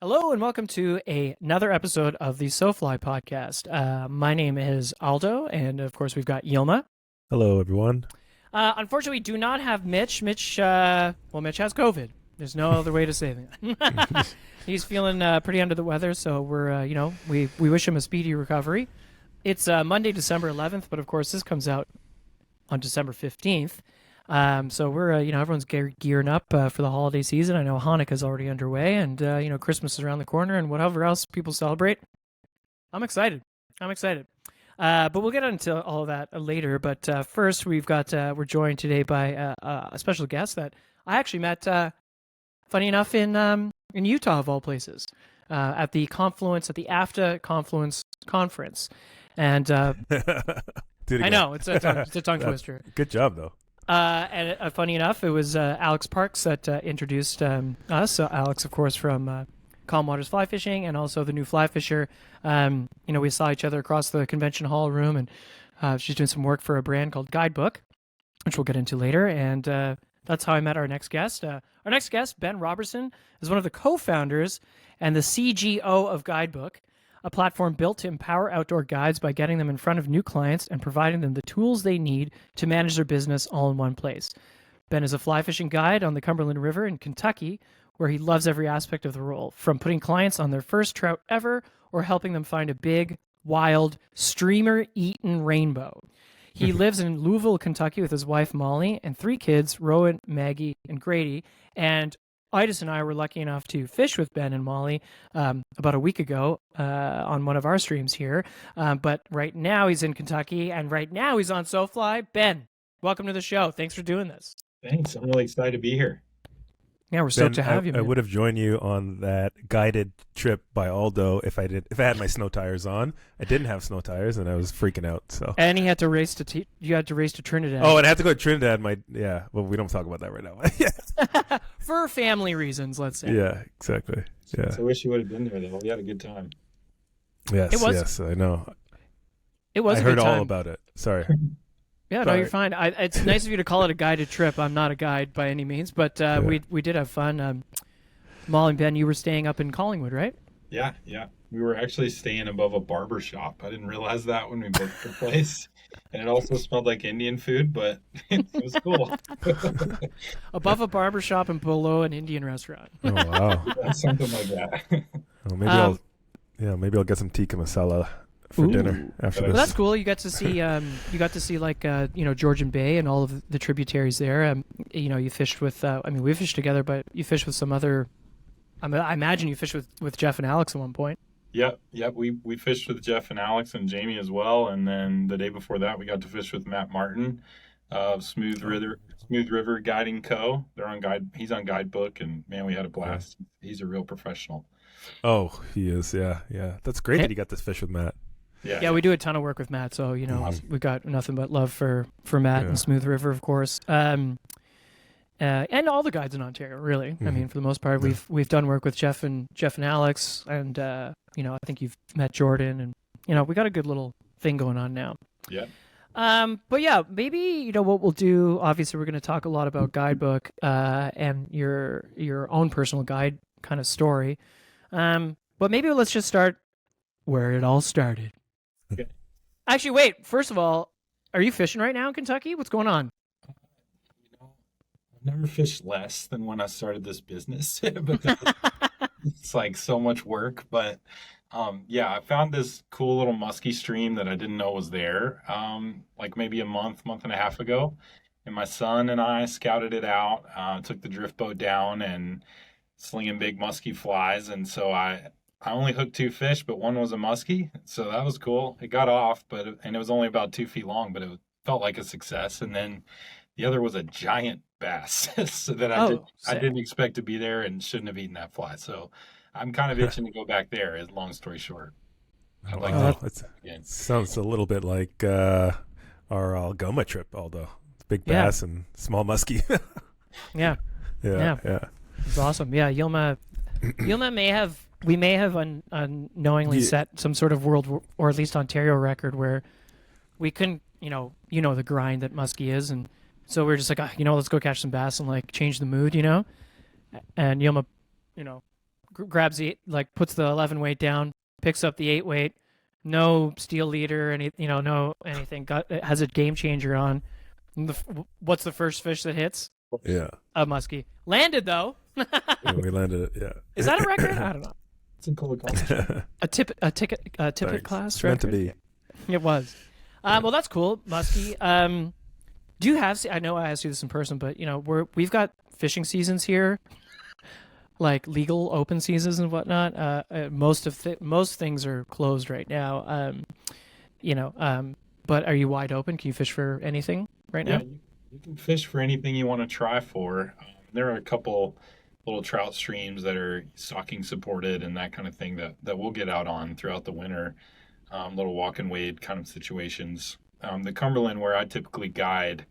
Hello and welcome to another episode of the SoFly podcast. My name is Aldo, and of course we've got Yilma. Hello, everyone. Unfortunately, we do not have Mitch. Mitch has COVID. There's no other way to say that. He's feeling pretty under the weather, so we wish him a speedy recovery. It's Monday, December 11th, but of course this comes out on December 15th. So we're, everyone's gearing up for the holiday season. I know Hanukkah's already underway, and Christmas is around the corner, and whatever else people celebrate. I'm excited. But we'll get into all of that later. But first, we're joined today by a special guest that I actually met, funny enough, in Utah of all places, at the AFTA Confluence conference, and I know it's a tongue twister. Good job, though. And funny enough, it was Alex Parks that introduced us. So Alex, of course, from Calm Waters Fly Fishing, and also the New Fly Fisher. We saw each other across the convention hall room, and she's doing some work for a brand called Guidebook, which we'll get into later. And that's how I met our next guest. Our next guest, Ben Roberson, is one of the co-founders and the CGO of Guidebook, a platform built to empower outdoor guides by getting them in front of new clients and providing them the tools they need to manage their business all in one place. Ben is a fly fishing guide on the Cumberland River in Kentucky, where he loves every aspect of the role, from putting clients on their first trout ever or helping them find a big, wild, streamer-eaten rainbow. He lives in Louisville, Kentucky with his wife, Molly, and 3 kids, Rowan, Maggie, and Grady. And Itis and I were lucky enough to fish with Ben and Molly about a week ago on one of our streams here. But right now he's in Kentucky, and right now he's on SoFly. Ben, welcome to the show. Thanks for doing this. Thanks. I'm really excited to be here. Yeah, we're stoked to have you, man. I would have joined you on that guided trip by Aldo if I had my snow tires on. I didn't have snow tires, and I was freaking out. So. And he had to race to you had to race to Trinidad. Oh, and I had to go to Trinidad. Well, we don't talk about that right now. For family reasons, let's say. Yeah, exactly. Yeah. So I wish you would have been there, though. We had a good time. Yes, I know. It was. I heard all about it. Sorry. Yeah, no, you're fine. It's nice of you to call it a guided trip. I'm not a guide by any means, but we did have fun. Molly and Ben, you were staying up in Collingwood, right? Yeah. We were actually staying above a barber shop. I didn't realize that when we booked the place. And it also smelled like Indian food, but it was cool. Above a barber shop and below an Indian restaurant. Oh, wow. Yeah, something like that. Well, maybe I'll get some tikka masala for dinner after this. Well, that's cool. You got to see Georgian Bay and all of the tributaries there. You fished with. We fished together, but you fished with some other. I imagine you fished with Jeff and Alex at one point. Yep. We fished with Jeff and Alex and Jamie as well, and then the day before that, we got to fish with Matt Martin of Smooth River Guiding Co. He's on Guidebook, and man, we had a blast. He's a real professional. Oh, he is. Yeah. That's great that you got this fish with Matt. Yeah, we do a ton of work with Matt, so we've got nothing but love for Matt and Smooth River, of course, and all the guides in Ontario. Really, I mean, for the most part, we've done work with Jeff and Alex, and I think you've met Jordan, and we got a good little thing going on now. Yeah. But yeah, maybe what we'll do. Obviously, we're going to talk a lot about Guidebook and your own personal guide kind of story. But maybe let's just start where it all started. Okay. Actually, wait. First of all, are you fishing right now in Kentucky? What's going on? I've never fished less than when I started this business because it's like so much work. But I found this cool little musky stream that I didn't know was there like maybe a month and a half ago. And my son and I scouted it out, took the drift boat down and slinging big musky flies. And so I only hooked 2 fish, but one was a muskie, so that was cool. It got off, and it was only about 2 feet long, but it felt like a success. And then the other was a giant bass, so that I didn't expect to be there and shouldn't have eaten that fly. So I'm kind of itching to go back there. As long story short, I'd like that. It sounds a little bit like our Algoma trip, although big bass and small muskie. Yeah. It's awesome. Yeah, Yilma may have unknowingly set some sort of world or at least Ontario record where we couldn't, the grind that muskie is, and so we're just like, let's go catch some bass and like change the mood, and Yilma, grabs puts the 11 weight down, picks up the 8 weight, no steel leader, no anything. It has a game changer on. What's the first fish that hits? Yeah. A muskie. Landed though. Yeah, we landed it. Yeah. Is that a record? I don't know. It's a cool accomplishment. A tippet Thanks. class It's meant to record? be. It was. Well, that's cool, Muskie. Do you have? I know I asked you this in person, but we've got fishing seasons here, like legal open seasons and whatnot. Most things are closed right now. But are you wide open? Can you fish for anything right Yeah, now? you can fish for anything you want to try for. There are a couple little trout streams that are stocking supported and that kind of thing that we'll get out on throughout the winter. Little walk and wade kind of situations. The Cumberland, where I typically guide,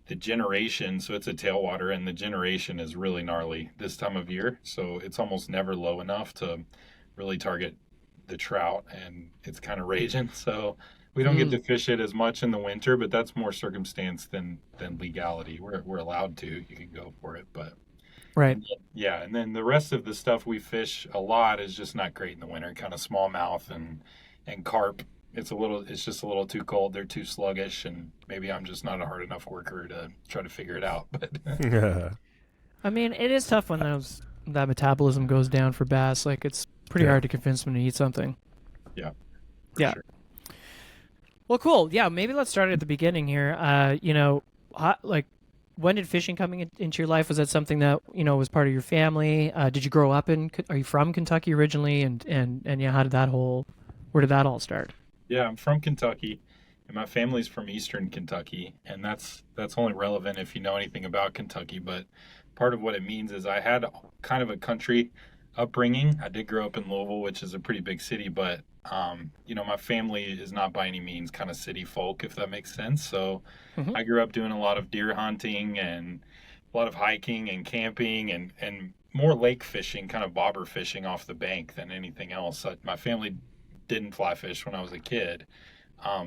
the generation, so it's a tailwater, and the generation is really gnarly this time of year. So it's almost never low enough to really target the trout, and it's kind of raging. So we don't get to fish it as much in the winter, but that's more circumstance than legality. We're allowed to. You can go for it, but Right. yeah. And then the rest of the stuff we fish a lot is just not great in the winter. Kind of smallmouth and carp. It's just a little too cold. They're too sluggish, and maybe I'm just not a hard enough worker to try to figure it out. But Yeah. I mean, it is tough when that metabolism goes down for bass. Like it's pretty hard to convince them to eat something. yeah, Yeah. sure. Well, cool. Yeah, maybe let's start at the beginning here. When did fishing coming into your life? Was that something that was part of your family? Did you grow up are you from Kentucky originally? And yeah, where did that all start? Yeah, I'm from Kentucky, and my family's from Eastern Kentucky, and that's only relevant if you know anything about Kentucky. But part of what it means is I had kind of a country upbringing. I did grow up in Louisville, which is a pretty big city, but my family is not by any means kind of city folk, if that makes sense. So I grew up doing a lot of deer hunting and a lot of hiking and camping and more lake fishing, kind of bobber fishing off the bank than anything else. My family didn't fly fish when I was a kid,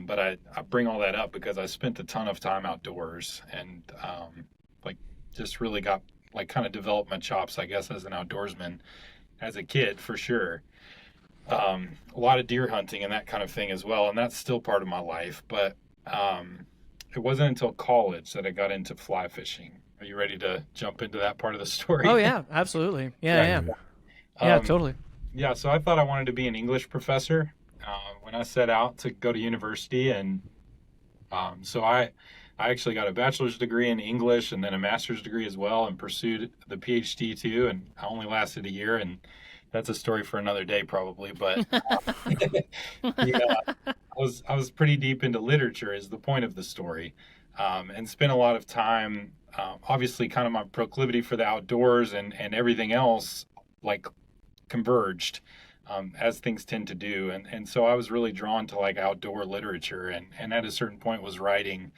but I bring all that up because I spent a ton of time outdoors and just really got kind of developed my chops, I guess, as an outdoorsman as a kid for sure. A lot of deer hunting and that kind of thing as well, and that's still part of my life. But it wasn't until college that I got into fly fishing. Are you ready to jump into that part of the story? Oh yeah, absolutely. Yeah. Totally. Yeah, so I thought I wanted to be an English professor when I set out to go to university, and so I actually got a bachelor's degree in English and then a master's degree as well, and pursued the PhD too, and I only lasted a year, and that's a story for another day probably. But yeah, I was pretty deep into literature is the point of the story, and spent a lot of time. Obviously, kind of my proclivity for the outdoors and everything else converged, as things tend to do, and so I was really drawn to outdoor literature, and at a certain point was writing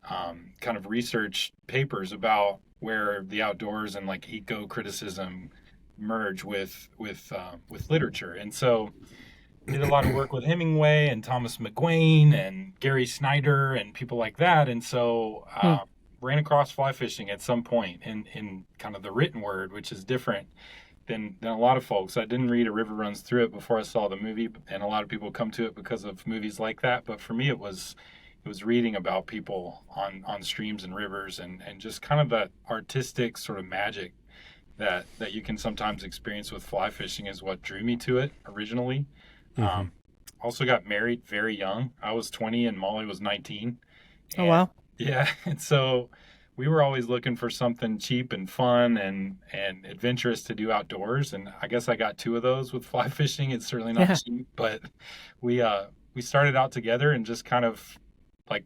kind of research papers about where the outdoors and eco criticism merge with literature. And so did a lot of work with Hemingway and Thomas McGuane and Gary Snyder and people like that, and so ran across fly fishing at some point in kind of the written word, which is different than a lot of folks. I didn't read A River Runs Through It before I saw the movie, and a lot of people come to it because of movies like that. But for me, it was reading about people on streams and rivers, and just kind of that artistic sort of magic that you can sometimes experience with fly fishing is what drew me to it originally. Also got married very young. I was 20 and Molly was 19. Oh wow. Yeah, and so we were always looking for something cheap and fun and adventurous to do outdoors, and I guess I got two of those with fly fishing. It's certainly not cheap, but we started out together and just kind of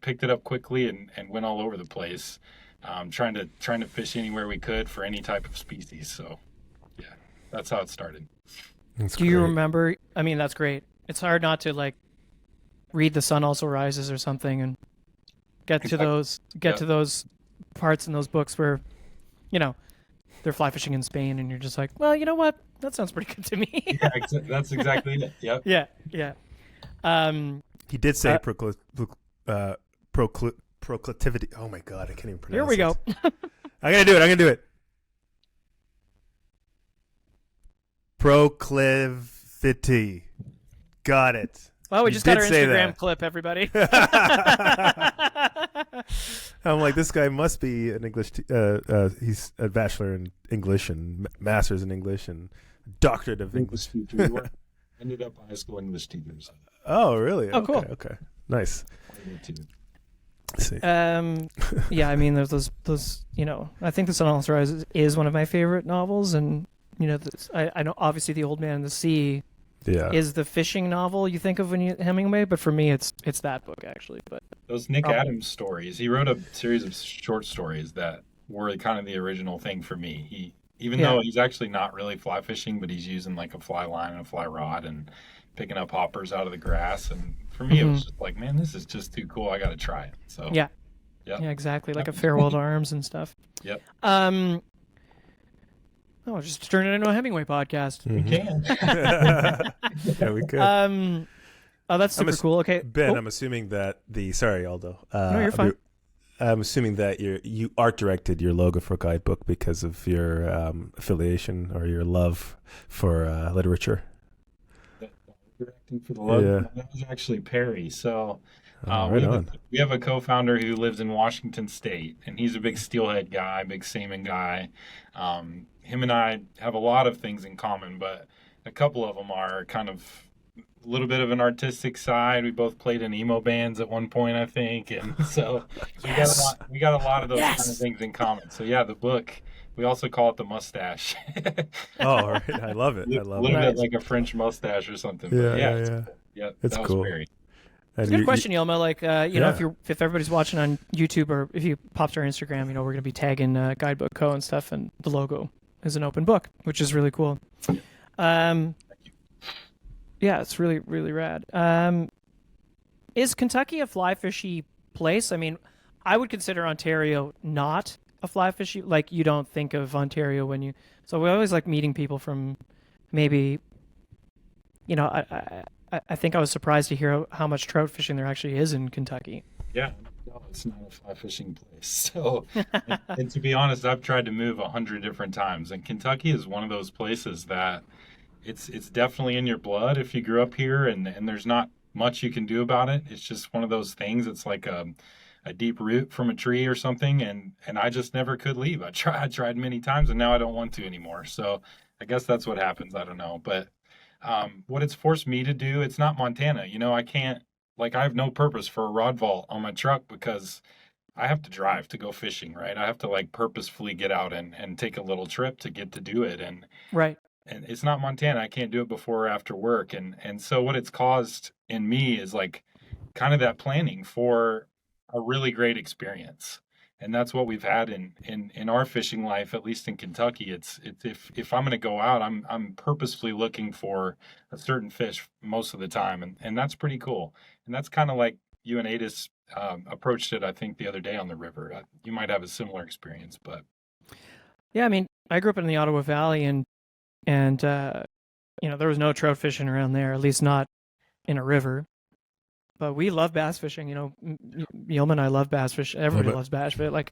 picked it up quickly and went all over the place, trying to fish anywhere we could for any type of species. So yeah, that's how it started. Do you remember? I mean, that's great. It's hard not to read The Sun Also Rises or something and get to those parts in those books where they're fly fishing in Spain, and you're just like, well, you know what, that sounds pretty good to me. Yeah, that's exactly it. Yep. Yeah. He did say proclivity. Oh my god, I can't even pronounce it. Here we go. I'm gonna do it. Proclivity. Got it. Well, we You just got our did say Instagram that. clip, everybody. I'm like, this guy must be an English. He's a bachelor in English and master's in English and doctorate of English. English teacher. We ended up high school English teachers. Oh, really? Oh, cool. Okay. Nice. Let's see. Yeah, I mean, there's those. I think The Unauthorized is one of my favorite novels, and I know obviously The Old Man and the Sea is the fishing novel you think of when you Hemingway, but for me, it's that book actually. But those Nick Adams stories, he wrote a series of short stories that were kind of the original thing for me. Even though he's actually not really fly fishing, but he's using like a fly line and a fly rod and picking up hoppers out of the grass. And for me, it was just like, man, this is just too cool. I got to try it. So yeah, exactly, like a Farewell to Arms and stuff. Yep. Just turn it into a Hemingway podcast. We can. Yeah, we could. Oh, that's super cool. Okay, Ben, I'm assuming that sorry, Aldo. No, you're fine. I'm assuming that you art directed your logo for Guidebook because of your affiliation or your love for literature. Directing for the logo. That was actually Perry. So we have a co-founder who lives in Washington State, and he's a big steelhead guy, big salmon guy. Him and I have a lot of things in common, but a couple of them are kind of a little bit of an artistic side. We both played in emo bands at one point, I think, and so we got a lot of those kind of things in common. So yeah, the book. We also call it the mustache. Oh, right. I love it. I love it. A little bit like a French mustache or something. Yeah. It's cool. Was Perry. It's a good question, Yelma. Like, if everybody's watching on YouTube or if you pop to our Instagram, we're going to be tagging Guidebook Co. and stuff, and the logo is an open book, which is really cool. Yeah, it's really, really rad. Is Kentucky a fly fishy place? I mean, I would consider Ontario not a fly fishy. Like, you don't think of Ontario when you. So we always like meeting people from maybe. I think I was surprised to hear how much trout fishing there actually is in Kentucky. Yeah, no, it's not a fly fishing place. So, and to be honest, I've tried to move 100 different times, and Kentucky is one of those places that it's definitely in your blood if you grew up here, and there's not much you can do about it. It's just one of those things. It's like a deep root from a tree or something, and I just never could leave. I tried many times, and now I don't want to anymore. So I guess that's what happens. I don't know, but. What it's forced me to do, it's not Montana. I can't, I have no purpose for a rod vault on my truck because I have to drive to go fishing, right? I have to purposefully get out and take a little trip to get to do it. And right. And it's not Montana. I can't do it before or after work. And so what it's caused in me is kind of that planning for a really great experience. And that's what we've had in our fishing life, at least in Kentucky. It's if I'm going to go out, I'm purposefully looking for a certain fish most of the time, and that's pretty cool. And that's kind of like you and Adis approached it, I think, the other day on the river. You might have a similar experience, but yeah, I mean, I grew up in the Ottawa Valley, and there was no trout fishing around there, at least not in a river. But we love bass fishing. Yeoman and I love bass fishing. Everybody loves bass fishing.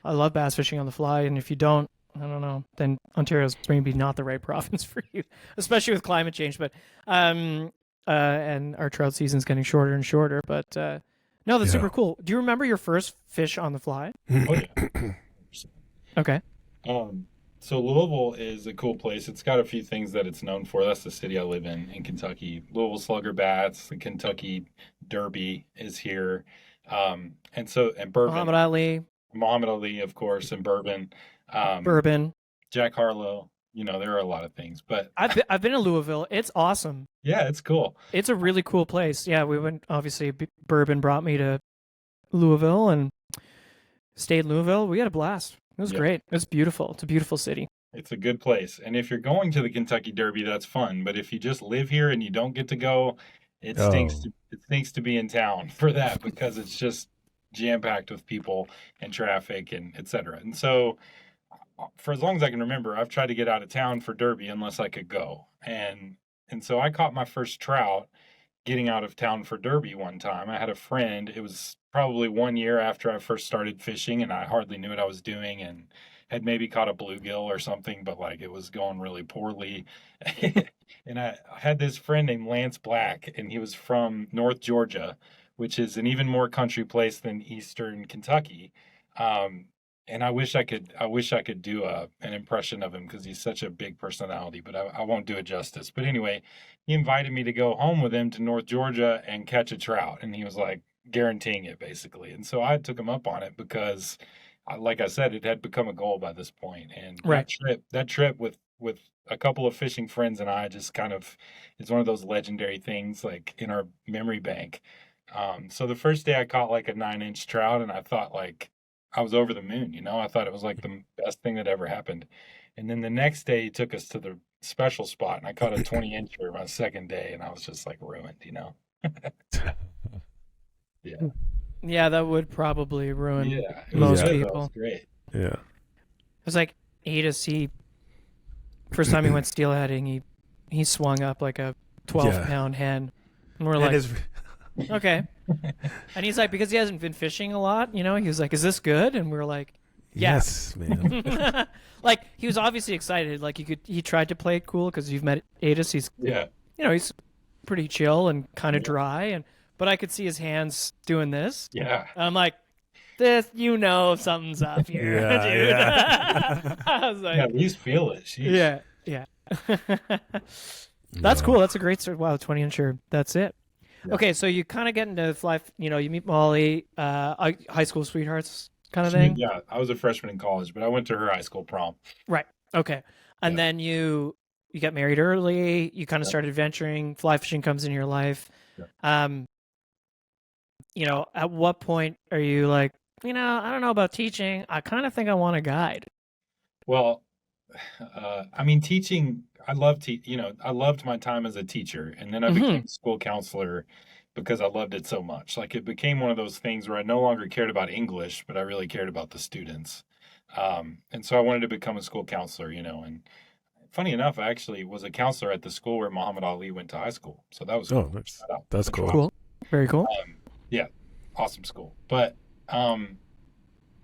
I love bass fishing on the fly. And if you don't, I don't know, then Ontario's maybe not the right province for you, especially with climate change. But and our trout season's getting shorter and shorter. But no, that's super cool. Do you remember your first fish on the fly? Oh yeah. Okay. So Louisville is a cool place. It's got a few things that it's known for. That's the city I live in Kentucky. Louisville slugger bats, the Kentucky Derby is here, and bourbon. Muhammad Ali, of course, and bourbon. Bourbon. Jack Harlow. There are a lot of things, but I've been to Louisville. It's awesome. Yeah, it's cool. It's a really cool place. Yeah, we went. Obviously, bourbon brought me to Louisville and stayed in Louisville. We had a blast. It was great. It's beautiful. It's a beautiful city. It's a good place. And if you're going to the Kentucky Derby, that's fun. But if you just live here and you don't get to go, it stinks to be in town for that because it's just jam-packed with people and traffic and et cetera. And so for as long as I can remember, I've tried to get out of town for Derby unless I could go. And so I caught my first trout getting out of town for Derby one time. I had a friend. It was probably 1 year after I first started fishing, and I hardly knew what I was doing. And had maybe caught a bluegill or something, but like it was going really poorly. And I had this friend named Lance Black, and he was from North Georgia, which is an even more country place than Eastern Kentucky. Um, and I wish I could do an impression of him because he's such a big personality, but I won't do it justice. But anyway, he invited me to go home with him to North Georgia and catch a trout, and he was like guaranteeing it basically. And so I took him up on it because, like I said, it had become a goal by this point. And Right. that trip with a couple of fishing friends and I just kind of, it's one of those legendary things like in our memory bank. So the first day I caught like a 9-inch trout, and I thought like I was over the moon, you know. I thought it was like the best thing that ever happened. And then the next day he took us to the special spot, and I caught a 20-incher my second day, and I was just like ruined, you know. Yeah, Yeah, that would probably ruin yeah, it most was good, though. It people. was great. Yeah. It was like Atis, first time he went steelheading, he swung up like a 12-pound hen. And we're And like, his- okay. And he's like, because he hasn't been fishing a lot, you know, he was like, is this good? And we were like, yeah. Yes, man. Like, he was obviously excited. Like, he tried to play it cool because you've met Atis. He's, Yeah, you know, he's pretty chill and kind of dry. But I could see his hands doing this. yeah. I'm like, this, you know, something's up here, Yeah, dude. yeah. I was like, Yeah, at least feel it. Sheesh. yeah, yeah. That's cool. That's a great start. Wow, 20-incher. That's it. Yeah. Okay, so you kind of get into fly. You know, you meet Molly, high school sweethearts kind of thing. Yeah, I was a freshman in college, but I went to her high school prom. Right. Okay. And Yeah. then you get married early. You kind of started adventuring. Fly fishing comes in your life. Yeah. You know, at what point are you like, you know, I don't know about teaching. I kind of think I want to guide. Well, I mean, teaching, I love you know, I loved my time as a teacher, and then I became a school counselor because I loved it so much. Like it became one of those things where I no longer cared about English, but I really cared about the students. And so I wanted to become a school counselor, you know, and funny enough, I actually was a counselor at the school where Muhammad Ali went to high school. So that was Oh, cool. nice. Shout out. That's cool. Cool. Very cool. Yeah, awesome school. But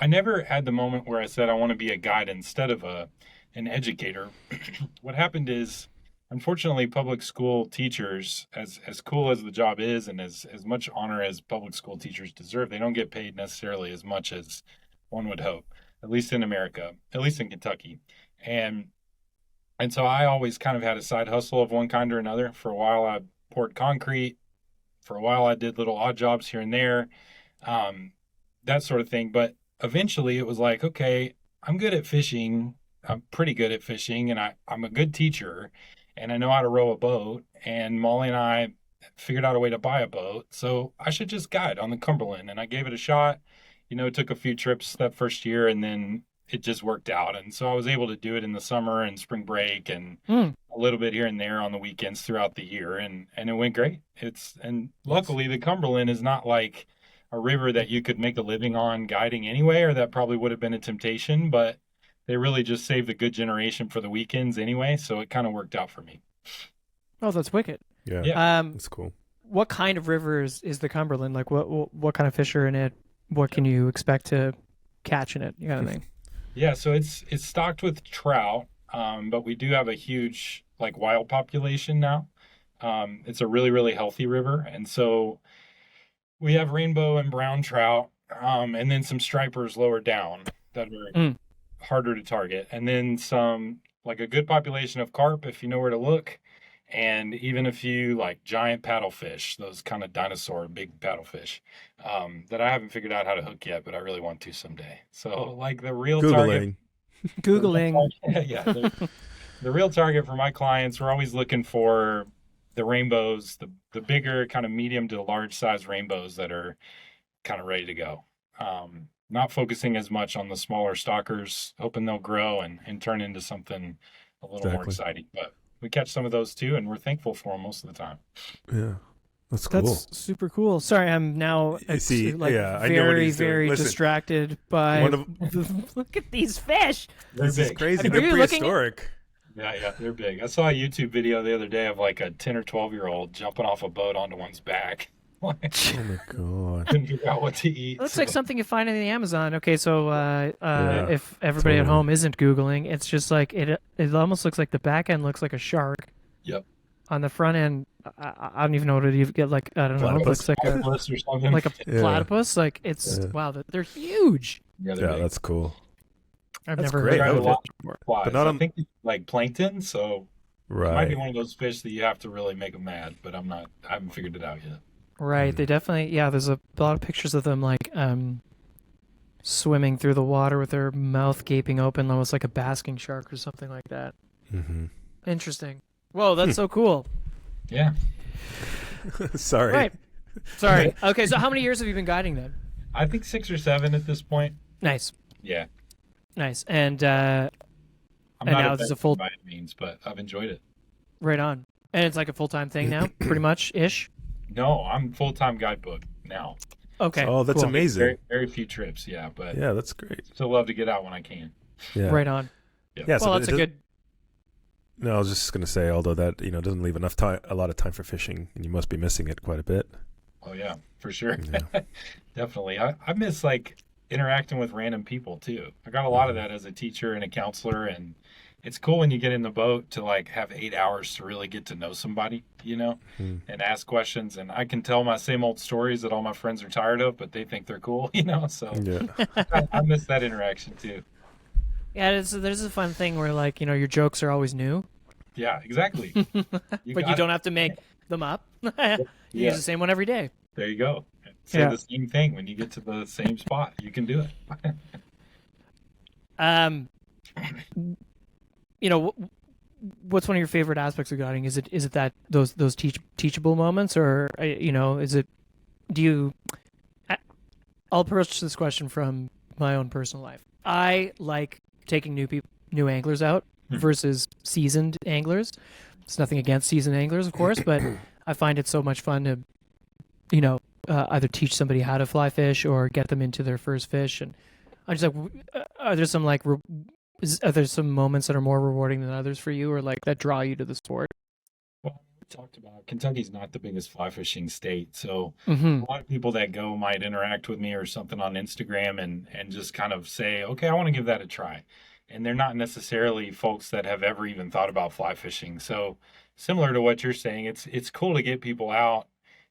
I never had the moment where I said I want to be a guide instead of an educator. What happened is, unfortunately, public school teachers, as cool as the job is and as much honor as public school teachers deserve, they don't get paid necessarily as much as one would hope, at least in America, at least in Kentucky. And so I always kind of had a side hustle of one kind or another. For a while, I poured concrete. For a while, I did little odd jobs here and there, that sort of thing. But eventually, it was like, okay, I'm good at fishing. I'm pretty good at fishing, and I'm a good teacher, and I know how to row a boat. And Molly and I figured out a way to buy a boat, so I should just guide on the Cumberland. And I gave it a shot. You know, it took a few trips that first year, and then it just worked out. And so I was able to do it in the summer and spring break and a little bit here and there on the weekends throughout the year. And it went great. And luckily the Cumberland is not like a river that you could make a living on guiding anyway, or that probably would have been a temptation, but they really just saved a good generation for the weekends anyway. So it kind of worked out for me. Oh, that's wicked. Yeah. Yeah. That's cool. What kind of river is the Cumberland? Like, what kind of fish are in it? What can you expect to catch in it? You kind of thing. Yeah, so it's stocked with trout, but we do have a huge like wild population now. It's a really, really healthy river, and so we have rainbow and brown trout, and then some stripers lower down that are harder to target, and then some like a good population of carp if you know where to look, and even a few like giant paddlefish, those kind of dinosaur big paddlefish, that I haven't figured out how to hook yet, but I really want to someday. So like the real target, Googling. yeah, the real target for my clients, we're always looking for the rainbows, the bigger kind of medium to large size rainbows that are kind of ready to go. Not focusing as much on the smaller stalkers, hoping they'll grow and turn into something a little more exciting. But we catch some of those too, and we're thankful for them most of the time. Yeah. That's cool. That's super cool. Sorry, I'm now See, like yeah, I know what very, he's doing. very Listen, distracted by. one of- Look at these fish. They're This is big. crazy. Are They're you looking at- prehistoric. Yeah, they're big. I saw a YouTube video the other day of like a 10 or 12-year-old jumping off a boat onto one's back. Like, Oh my god. couldn't figure out what to eat. It looks So, like something you find in the Amazon. Okay, so Yeah, if everybody at totally. home isn't Googling, it's just like it almost looks like the back end looks like a shark. yep. On the front end, I don't even know what it even get like. I don't know. It Platypus. looks Octopus or something. like a Yeah. platypus. Like it's Yeah. wow, they're huge. Yeah, they're Yeah, big. that's cool. I've That's never great. heard Tried That of a would it. lot be- of flies. But not I on think it's like plankton, so it might be right. one of those fish that you have to really make them mad. But I haven't figured it out yet. Right. They definitely. Yeah. There's a lot of pictures of them like swimming through the water with their mouth gaping open, almost like a basking shark or something like that. Mm-hmm. Interesting. Whoa, that's so cool. Yeah. Sorry. Right. Sorry. Okay. So how many years have you been guiding then? I think 6 or 7 at this point. Nice. Yeah. Nice. And I'm And not now a this is a veteran full- by any means, but I've enjoyed it. right on. And it's like a full-time thing now, pretty much ish. No, I'm full-time guidebook now. Okay. Oh, that's cool. amazing. Very, very few trips, yeah, but Yeah, that's great. still love to get out when I can. Yeah. Right on. Yeah. Well, that's it a does- good. No, I was just gonna say, although that doesn't leave a lot of time for fishing, and you must be missing it quite a bit. Oh yeah, for sure. Yeah. Definitely. I miss like interacting with random people too. I got a lot of that as a teacher and a counselor, and it's cool when you get in the boat to like have 8 hours to really get to know somebody, Hmm. and ask questions. And I can tell my same old stories that all my friends are tired of, but they think they're cool, So Yeah. I miss that interaction too. Yeah, there's a fun thing where like your jokes are always new, Yeah, exactly. but you don't have to make them up. You Yeah. use the same one every day. There you go. Say Yeah. the same thing when you get to the same spot. You can do it. Um, what's one of your favorite aspects of guiding? Is it that those teachable moments, or is it? Do you? I'll approach this question from my own personal life. I like taking new anglers out versus seasoned anglers. It's nothing against seasoned anglers, of course, but I find it so much fun to, either teach somebody how to fly fish or get them into their first fish. And I'm just like, are there some like, are there some moments that are more rewarding than others for you, or like that draw you to the sport? Well, we talked about Kentucky's not the biggest fly fishing state, so Mm-hmm. a lot of people that go might interact with me or something on Instagram and just kind of say, okay, I want to give that a try. And they're not necessarily folks that have ever even thought about fly fishing. So similar to what you're saying, it's cool to get people out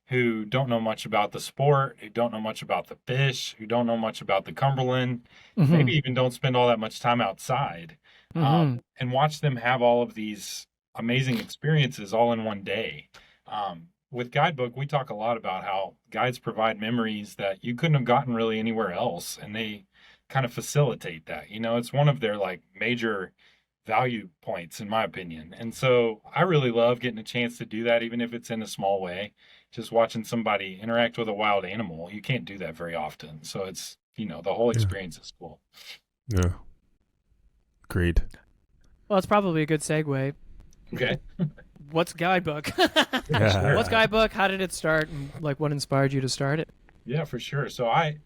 who don't know much about the sport, who don't know much about the fish, who don't know much about the Cumberland, Mm-hmm. maybe even don't spend all that much time outside, and watch them have all of these amazing experiences all in one day. With Guidebook, we talk a lot about how guides provide memories that you couldn't have gotten really anywhere else, and they kind of facilitate that. It's one of their like major value points, in my opinion. And so I really love getting a chance to do that, even if it's in a small way. Just watching somebody interact with a wild animal, you can't do that very often. So it's, the whole experience is cool. Yeah. Agreed. Well, it's probably a good segue. Okay. What's Guidebook? Yeah. What's Guidebook? How did it start? And like, what inspired you to start it? Yeah, for sure. So I've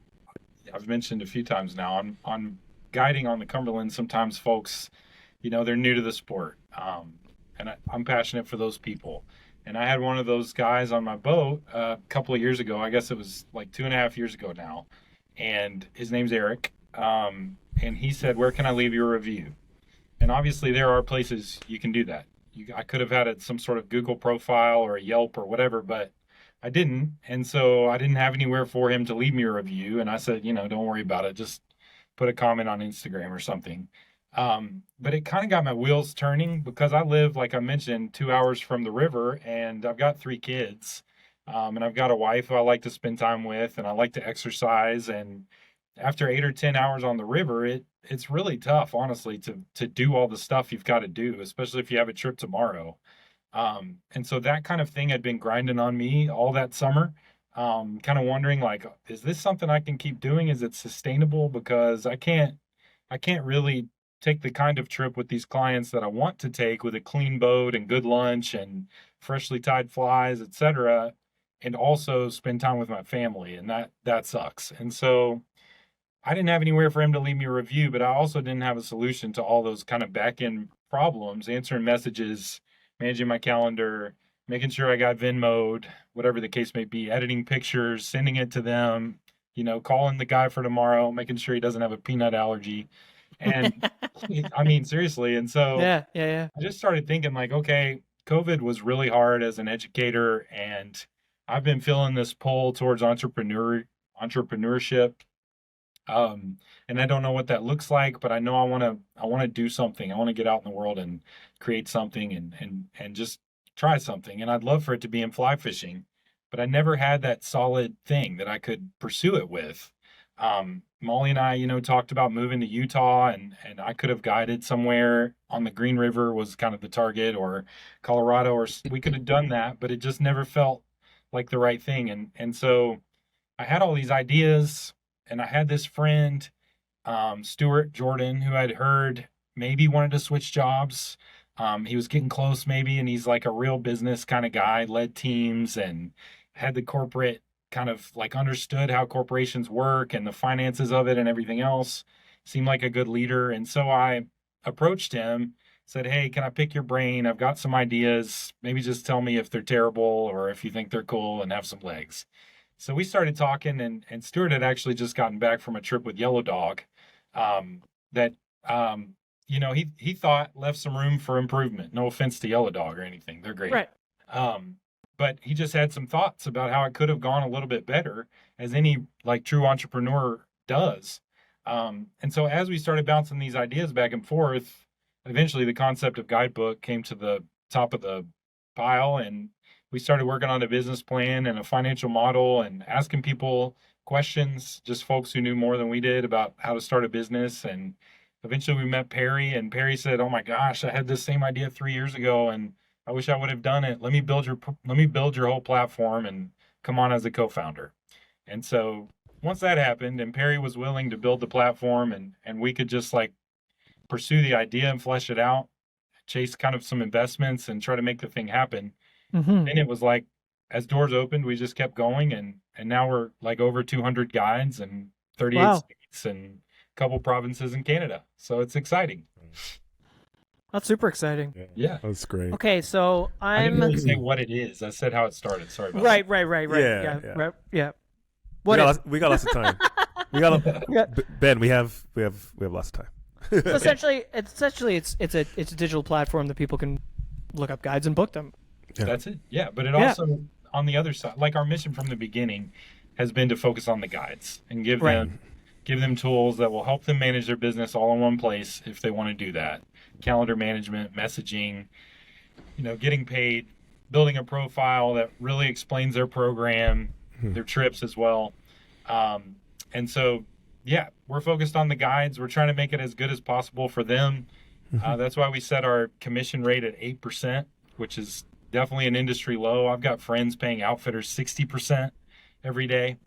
mentioned a few times now on guiding on the Cumberland. Sometimes folks, they're new to the sport, and I'm passionate for those people. And I had one of those guys on my boat a couple of years ago. I guess it was like 2.5 years ago now. And his name's Eric. And he said, "Where can I leave you a review?" And obviously there are places you can do that. I could have had some sort of Google profile or a Yelp or whatever, but I didn't. And so I didn't have anywhere for him to leave me a review. And I said, don't worry about it. Just put a comment on Instagram or something. But it kind of got my wheels turning because I live, like I mentioned, 2 hours from the river, and I've got 3 kids. And I've got a wife who I like to spend time with, and I like to exercise. And after 8 or 10 hours on the river, it's really tough, honestly, to do all the stuff you've got to do, especially if you have a trip tomorrow. And so that kind of thing had been grinding on me all that summer. Kind of wondering, like, is this something I can keep doing? Is it sustainable? Because I can't really take the kind of trip with these clients that I want to take with a clean boat and good lunch and freshly tied flies, etc., and also spend time with my family, and that sucks. And so I didn't have anywhere for him to leave me a review, but I also didn't have a solution to all those kind of back end problems, answering messages, managing my calendar, making sure I got Venmo'd, whatever the case may be, editing pictures, sending it to them, calling the guy for tomorrow, making sure he doesn't have a peanut allergy. And I mean, seriously. And so Yeah, yeah, yeah. I just started thinking like, okay, COVID was really hard as an educator, and I've been feeling this pull towards entrepreneurship. And I don't know what that looks like, but I know I want to do something. I want to get out in the world and create something and just try something. And I'd love for it to be in fly fishing, but I never had that solid thing that I could pursue it with. Molly and I, talked about moving to Utah, and I could have guided somewhere on the Green River was kind of the target, or Colorado, or we could have done that, but it just never felt like the right thing. And so I had all these ideas, and I had this friend, Stuart Jordan, who I'd heard maybe wanted to switch jobs. He was getting close, maybe, and he's like a real business kind of guy, led teams and had the corporate kind of like understood how corporations work and the finances of it and everything else. Seemed like a good leader. And so I approached him, said, "Hey, can I pick your brain? I've got some ideas. Maybe just tell me if they're terrible or if you think they're cool and have some legs." So we started talking, and Stuart had actually just gotten back from a trip with Yellow Dog, that he thought left some room for improvement. No offense to Yellow Dog or anything, they're great. Right. But he just had some thoughts about how it could have gone a little bit better, as any like true entrepreneur does. And so as we started bouncing these ideas back and forth, eventually the concept of guidebook came to the top of the pile, and we started working on a business plan and a financial model and asking people questions, just folks who knew more than we did about how to start a business. And eventually we met Perry, and Perry said, "Oh my gosh, I had this same idea 3 years ago, and I wish I would have done it. Let me build your whole platform and come on as a co-founder." And so once that happened, and Perry was willing to build the platform, and we could just like pursue the idea and flesh it out, chase kind of some investments and try to make the thing happen. Mm-hmm. And it was like, as doors opened, we just kept going, and now we're like over 200 guides and 38 Wow. states and a couple provinces in Canada. So it's exciting. That's super exciting. Yeah. That's great. Okay, so I I'm didn't really say what it is. I said how it started. Sorry about right. Yeah, Yeah. yeah. Right, yeah. We What got, is we got lots of time. We got Yeah. Ben. We have lots of time. so essentially it's a digital platform that people can look up guides and book them. that. That's it. Yeah. But it Yeah. also, on the other side, like our mission from the beginning has been to focus on the guides and give Right. them tools that will help them manage their business all in one place if they want to do that. Calendar management, messaging, getting paid, building a profile that really explains their program, their trips as well. And so, yeah, we're focused on the guides. We're trying to make it as good as possible for them. That's why we set our commission rate at 8%, which is definitely an industry low. I've got friends paying outfitters 60% every day.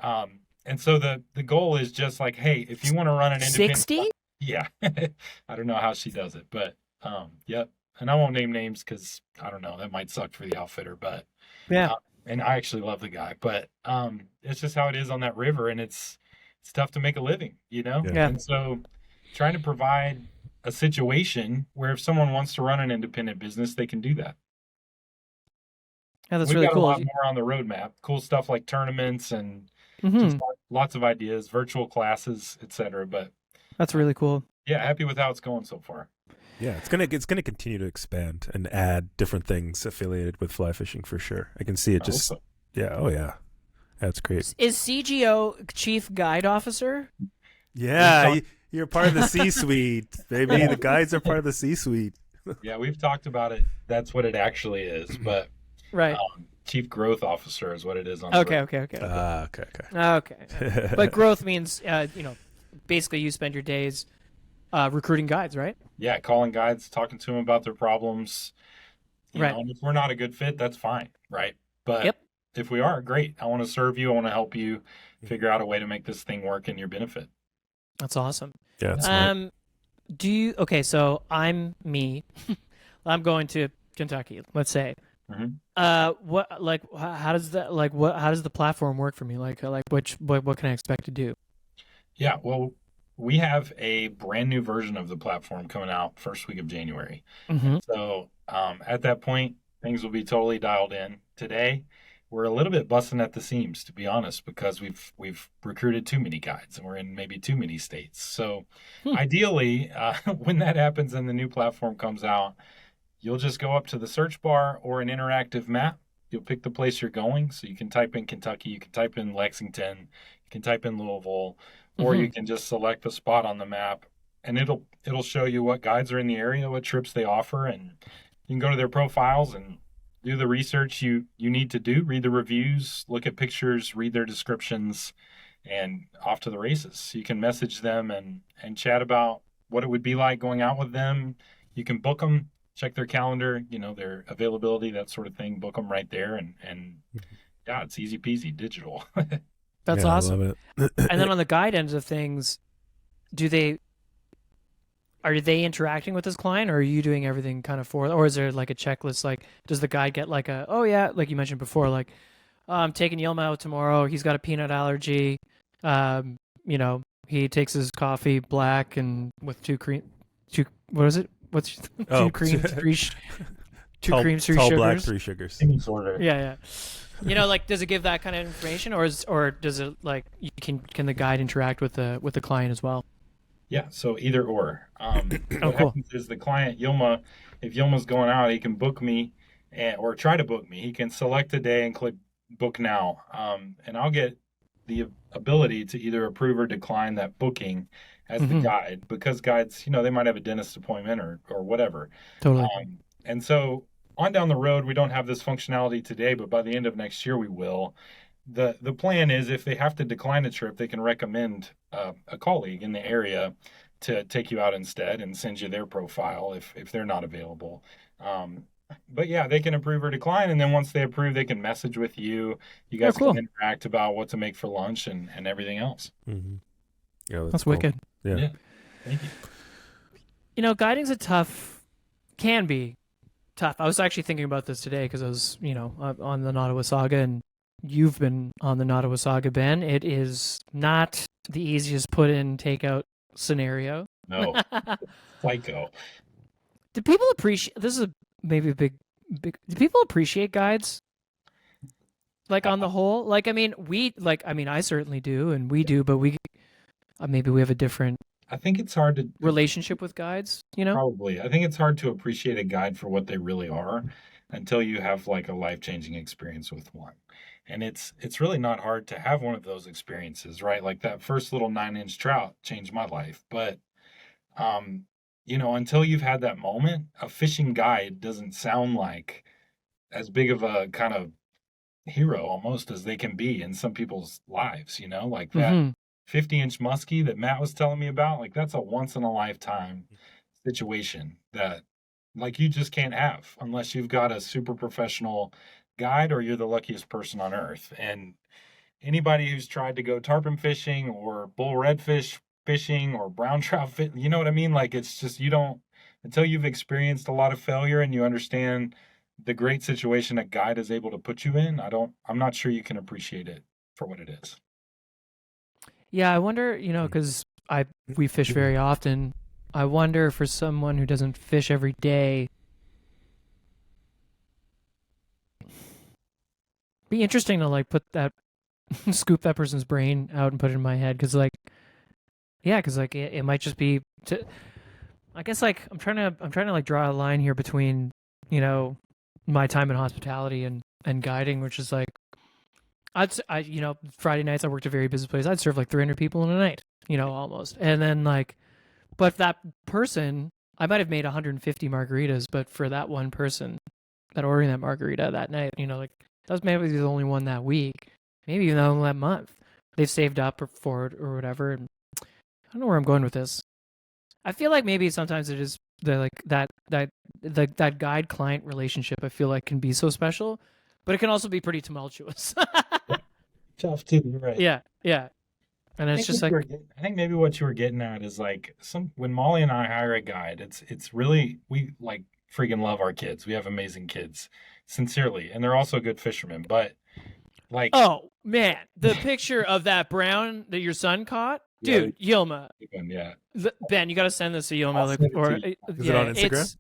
And so the goal is just like, hey, if you want to run an independent 60? Yeah. I don't know how she does it, but yep. And I won't name names because I don't know, that might suck for the outfitter, but Yeah. and I actually love the guy, but it's just how it is on that river, and it's tough to make a living, Yeah. Yeah. And so trying to provide a situation where if someone wants to run an independent business, they can do that. Yeah, that's We've really got cool. a lot more on the roadmap. Cool stuff like tournaments and Mhm. just lots of ideas, virtual classes, etc. But That's really cool. yeah, happy with how it's going so far. Yeah, it's gonna continue to expand and add different things affiliated with fly fishing for sure. I can see it just. Also, Yeah. Oh yeah. That's great. Is CGO Chief Guide Officer? Yeah, you're part of the C-suite, baby. The guides are part of the C-suite. yeah, we've talked about it. That's what it actually is, but Right. Chief Growth Officer is what it is on. Okay. Okay. Okay. But growth means basically you spend your days recruiting guides, right? Yeah, calling guides, talking to them about their problems. Right. And if we're not a good fit, that's fine, right? But Yep. if we are, great. I want to serve you. I want to help you figure out a way to make this thing work in your benefit. That's awesome. Yeah. That's smart. Okay, so I'm me. I'm going to Kentucky, let's say. Mhm. How does the platform work for me? What can I expect to do? Yeah, well, we have a brand new version of the platform coming out first week of January. Mm-hmm. So at that point, Things will be totally dialed in. Today, we're a little bit busting at the seams, to be honest, because we've recruited too many guides and we're in maybe too many states. So, ideally, when that happens and the new platform comes out, you'll just go up to the search bar or an interactive map. You'll pick the place you're going. So you can type in Kentucky, you can type in Lexington, you can type in Louisville, or you can just select the spot on the map and it'll show you what guides are in the area, what trips they offer, and you can go to their profiles and do the research you need to do, read the reviews, look at pictures, read their descriptions, and off to the races. You can message them and chat about what it would be like going out with them. You can book them, check their calendar, their availability, that sort of thing. Book them right there, and yeah, it's easy peasy digital. That's Yeah, awesome. I love it. And then on the guide end of things, are they interacting with this client, or are you doing everything kind of for them? Or is there like a checklist? Like, does the guide get like oh yeah, like you mentioned before, like, I'm taking Yelma out tomorrow. He's got a peanut allergy. He takes his coffee black and with what is it? What's two creams, two creams, three tall sugars? black, 3 sugars. Any sort of. Yeah. Like, does it give that kind of information, or does it like can the guide interact with the client as well? Yeah, so either or. What cool. happens is the client, Yilma, if Yilma's going out, he can book me or try to book me. He can select a day and click book now. And I'll get the ability to either approve or decline that booking as the guide, because guides, they might have a dentist appointment or whatever. Totally. And so on down the road, we don't have this functionality today, but by the end of next year, we will. The plan is if they have to decline a trip, they can recommend a colleague in the area to take you out instead and send you their profile if they're not available. But yeah, they can approve or decline, and then once they approve, they can message with you. You guys cool. can interact about what to make for lunch and everything else. Mm-hmm. Yeah, that's cool. wicked. Yeah. Thank you. Guiding's can be tough. I was actually thinking about this today because I was, on the Nottawa Saga, and you've been on the Nottawa Saga, Ben. It is not the easiest put-in, take-out scenario. No, FICO. Do people appreciate? This is maybe a big. Do people appreciate guides? Like on the whole, like I certainly do, and we do, but maybe we have a different. I think it's hard to relationship with guides. Probably. I think it's hard to appreciate a guide for what they really are until you have like a life-changing experience with one. And it's really not hard to have one of those experiences, right? Like that first little 9-inch trout changed my life. But, until you've had that moment, a fishing guide doesn't sound like as big of a kind of hero almost as they can be in some people's lives, like that 50-inch muskie that Matt was telling me about. Like that's a once in a lifetime situation that like you just can't have unless you've got a super professional guide or you're the luckiest person on earth. And anybody who's tried to go tarpon fishing or bull redfish fishing or brown trout you know what I mean? Like it's just until you've experienced a lot of failure and you understand the great situation a guide is able to put you in, I'm not sure you can appreciate it for what it is. Yeah, I wonder, because we fish very often. I wonder for someone who doesn't fish every day, be interesting to like scoop that person's brain out and put it in my head, because it might just be. I guess like I'm trying to like draw a line here between my time in hospitality and guiding, which is like. Friday nights I worked at a very busy place. I'd serve like 300 people in a night, almost. And then but that person, I might have made 150 margaritas, but for that one person that ordering that margarita that night, that was maybe the only one that week, maybe even only that month. They've saved up for it or whatever. And I don't know where I'm going with this. I feel like maybe sometimes it is that guide client relationship. I feel like can be so special. But it can also be pretty tumultuous. Tough too, right? Yeah. And it's just like I think maybe what you were getting at is like when Molly and I hire a guide, it's really we like freaking love our kids. We have amazing kids, sincerely, and they're also good fishermen. But like, oh man, the picture of that brown that your son caught, dude, Yilma. Yeah, Ben, you got to send this to Yilma. Is it on Instagram?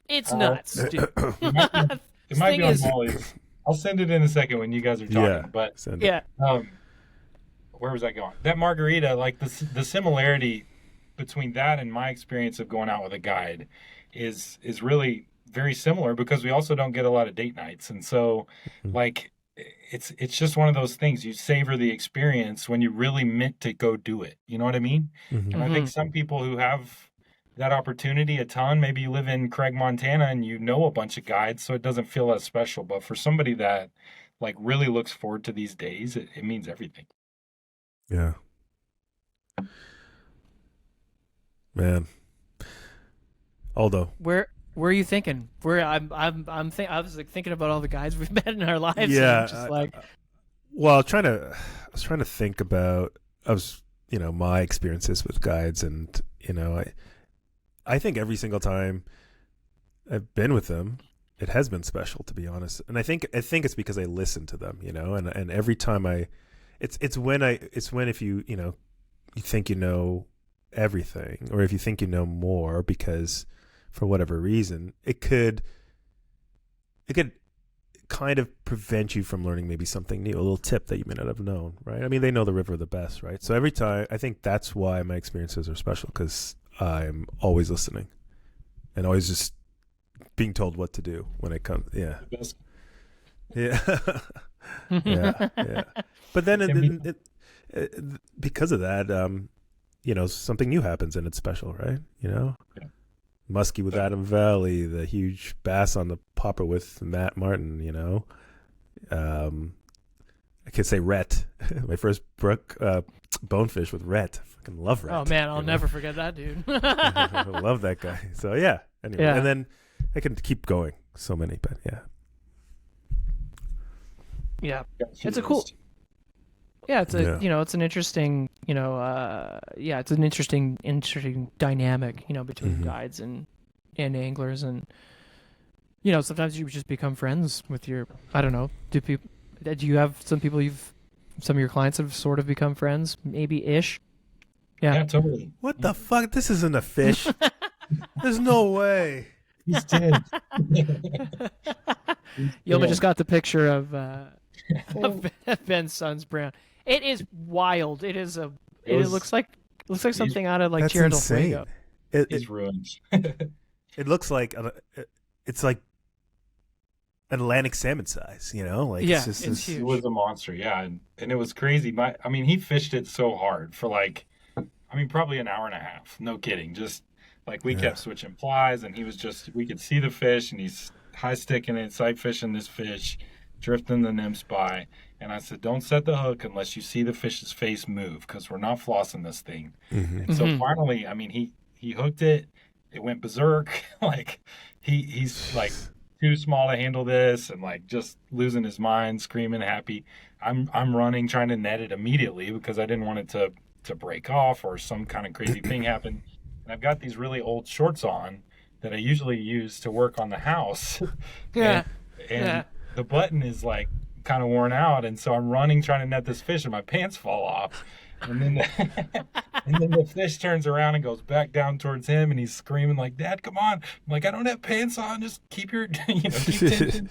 It's nuts, dude. It might thing be on is, Molly's. I'll send it in a second when you guys are talking. Yeah. But Send it. yeah, where was I going? That margarita, like the similarity between that and my experience of going out with a guide is really very similar because we also don't get a lot of date nights. And so Mhm. like it's just one of those things. You savor the experience when you really meant to go do it. You know what I mean? Mhm. And I think some people who have that opportunity a ton, maybe you live in Craig, Montana and you know a bunch of guides, so it doesn't feel as special. But for somebody that like really looks forward to these days, it means everything. Yeah. Man. Aldo. where are you thinking? Where I was like thinking about all the guys we've met in our lives. And Yeah. I'm just like, Well, I was trying to think about, my experiences with guides, and I think every single time I've been with them, it has been special, to be honest. And I think it's because I listen to them, and every time it's when if you think you know everything, or if you think you know more, because for whatever reason, it could kind of prevent you from learning maybe something new, a little tip that you may not have known, right? I mean, they know the river the best, right? So every time, I think that's why my experiences are special, because I'm always listening and always just being told what to do when it comes. Yeah. Yeah. Yeah. But then because of that, something new happens and it's special, right? Yeah. Musky with Adam Valley, the huge bass on the popper with Matt Martin, I could say Rhett, my first brook bonefish with Rhett. I fucking love Rhett. oh man, I'll never forget that dude. I love that guy. So yeah. Anyway, Yeah. and then I can keep going. So many, but yeah. Yeah, it's a cool. Yeah, it's it's an interesting, it's an interesting dynamic, between Mhm. guides and anglers, and sometimes you just become friends with your. I don't know. Do you have some of your clients have sort of become friends, maybe ish? Yeah, totally. What the fuck? This isn't a fish. There's no way. He's dead. Yoma just got the picture of Ben's son's brown. It is wild. It is it looks like something out of like That's Tierra del insane. Fuego. He's ruined. It looks like it's like an Atlantic salmon size, like Yeah, it's just it's huge. It was a monster, yeah, and it was crazy. He fished it so hard for probably an hour and a half. No kidding. Just like we kept switching flies, and we could see the fish, and he's high sticking it, sight fishing this fish, drifting the nymphs by. And I said, don't set the hook unless you see the fish's face move, because we're not flossing this thing. Mhm. And so finally, he hooked it. It went berserk. Like he's like too small to handle this, and like just losing his mind, screaming, happy. I'm running, trying to net it immediately because I didn't want it to break off or some kind of crazy thing happen. And I've got these really old shorts on that I usually use to work on the house. Yeah. And the button is like kind of worn out, and so I'm running trying to net this fish, and my pants fall off. And then the fish turns around and goes back down towards him, and he's screaming like, "Dad, come on!" I'm like, "I don't have pants on. Just keep your, keep tension."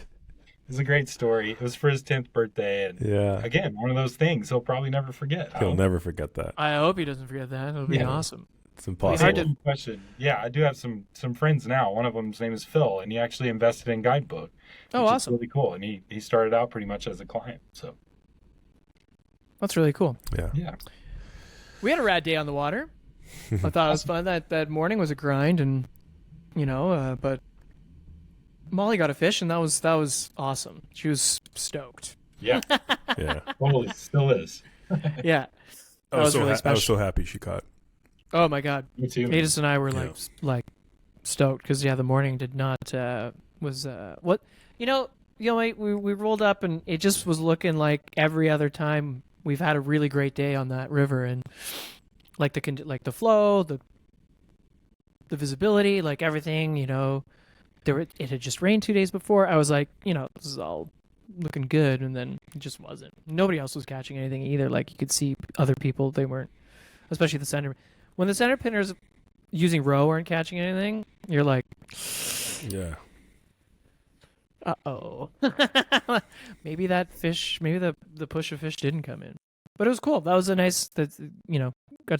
It's a great story. It was for his 10th birthday, and again, one of those things he'll probably never forget. He'll never forget that. I hope he doesn't forget that. It'll be awesome. It's impossible. Question. Yeah, I do have some friends now. One of them's name is Phil, and he actually invested in Guidebook. Oh, which awesome! is really cool, and he started out pretty much as a client. So that's really cool. Yeah. We had a rad day on the water. I thought it was fun. That morning was a grind, and but Molly got a fish, and that was awesome. She was stoked. Yeah. Yeah. Totally. Still is. Yeah. I was really I was special. so happy she caught. Oh my god. Me too. Adis and I were like stoked because the morning did not was what we rolled up, and it just was looking like every other time we've had a really great day on that river, and like the flow, the visibility, like everything, it had just rained 2 days before. I was like, this is all looking good, and then it just wasn't. Nobody else was catching anything either. Like you could see other people, they weren't, especially the center. When the center pinners using roe aren't catching anything, you're like, Yeah. Uh-oh. Maybe that fish, maybe the push of fish didn't come in. But it was cool. That was a nice, got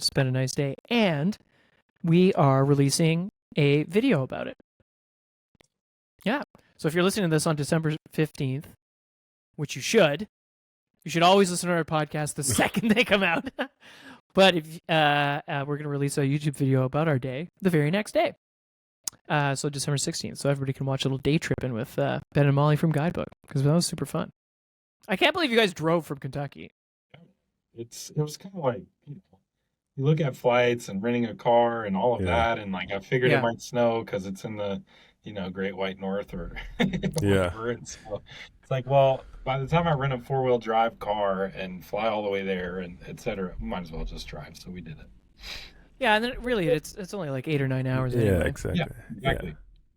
to spend a nice day. And we are releasing a video about it. Yeah. So if you're listening to this on December 15th, which you should always listen to our podcast the second they come out. But if we're going to release a YouTube video about our day the very next day. So December 16th. So everybody can watch a little day tripping with Ben and Molly from Guidebook, because that was super fun. I can't believe you guys drove from Kentucky. It was kind of like, you look at flights and renting a car and all of that, and like I figured it might snow because it's in the Great White North or whatever. And so it's like, well, by the time I rent a 4-wheel drive car and fly all the way there and etc., might as well just drive. So we did it. Yeah, and then really it's only like 8 or 9 hours. Anyway. Yeah, exactly. Yeah, exactly.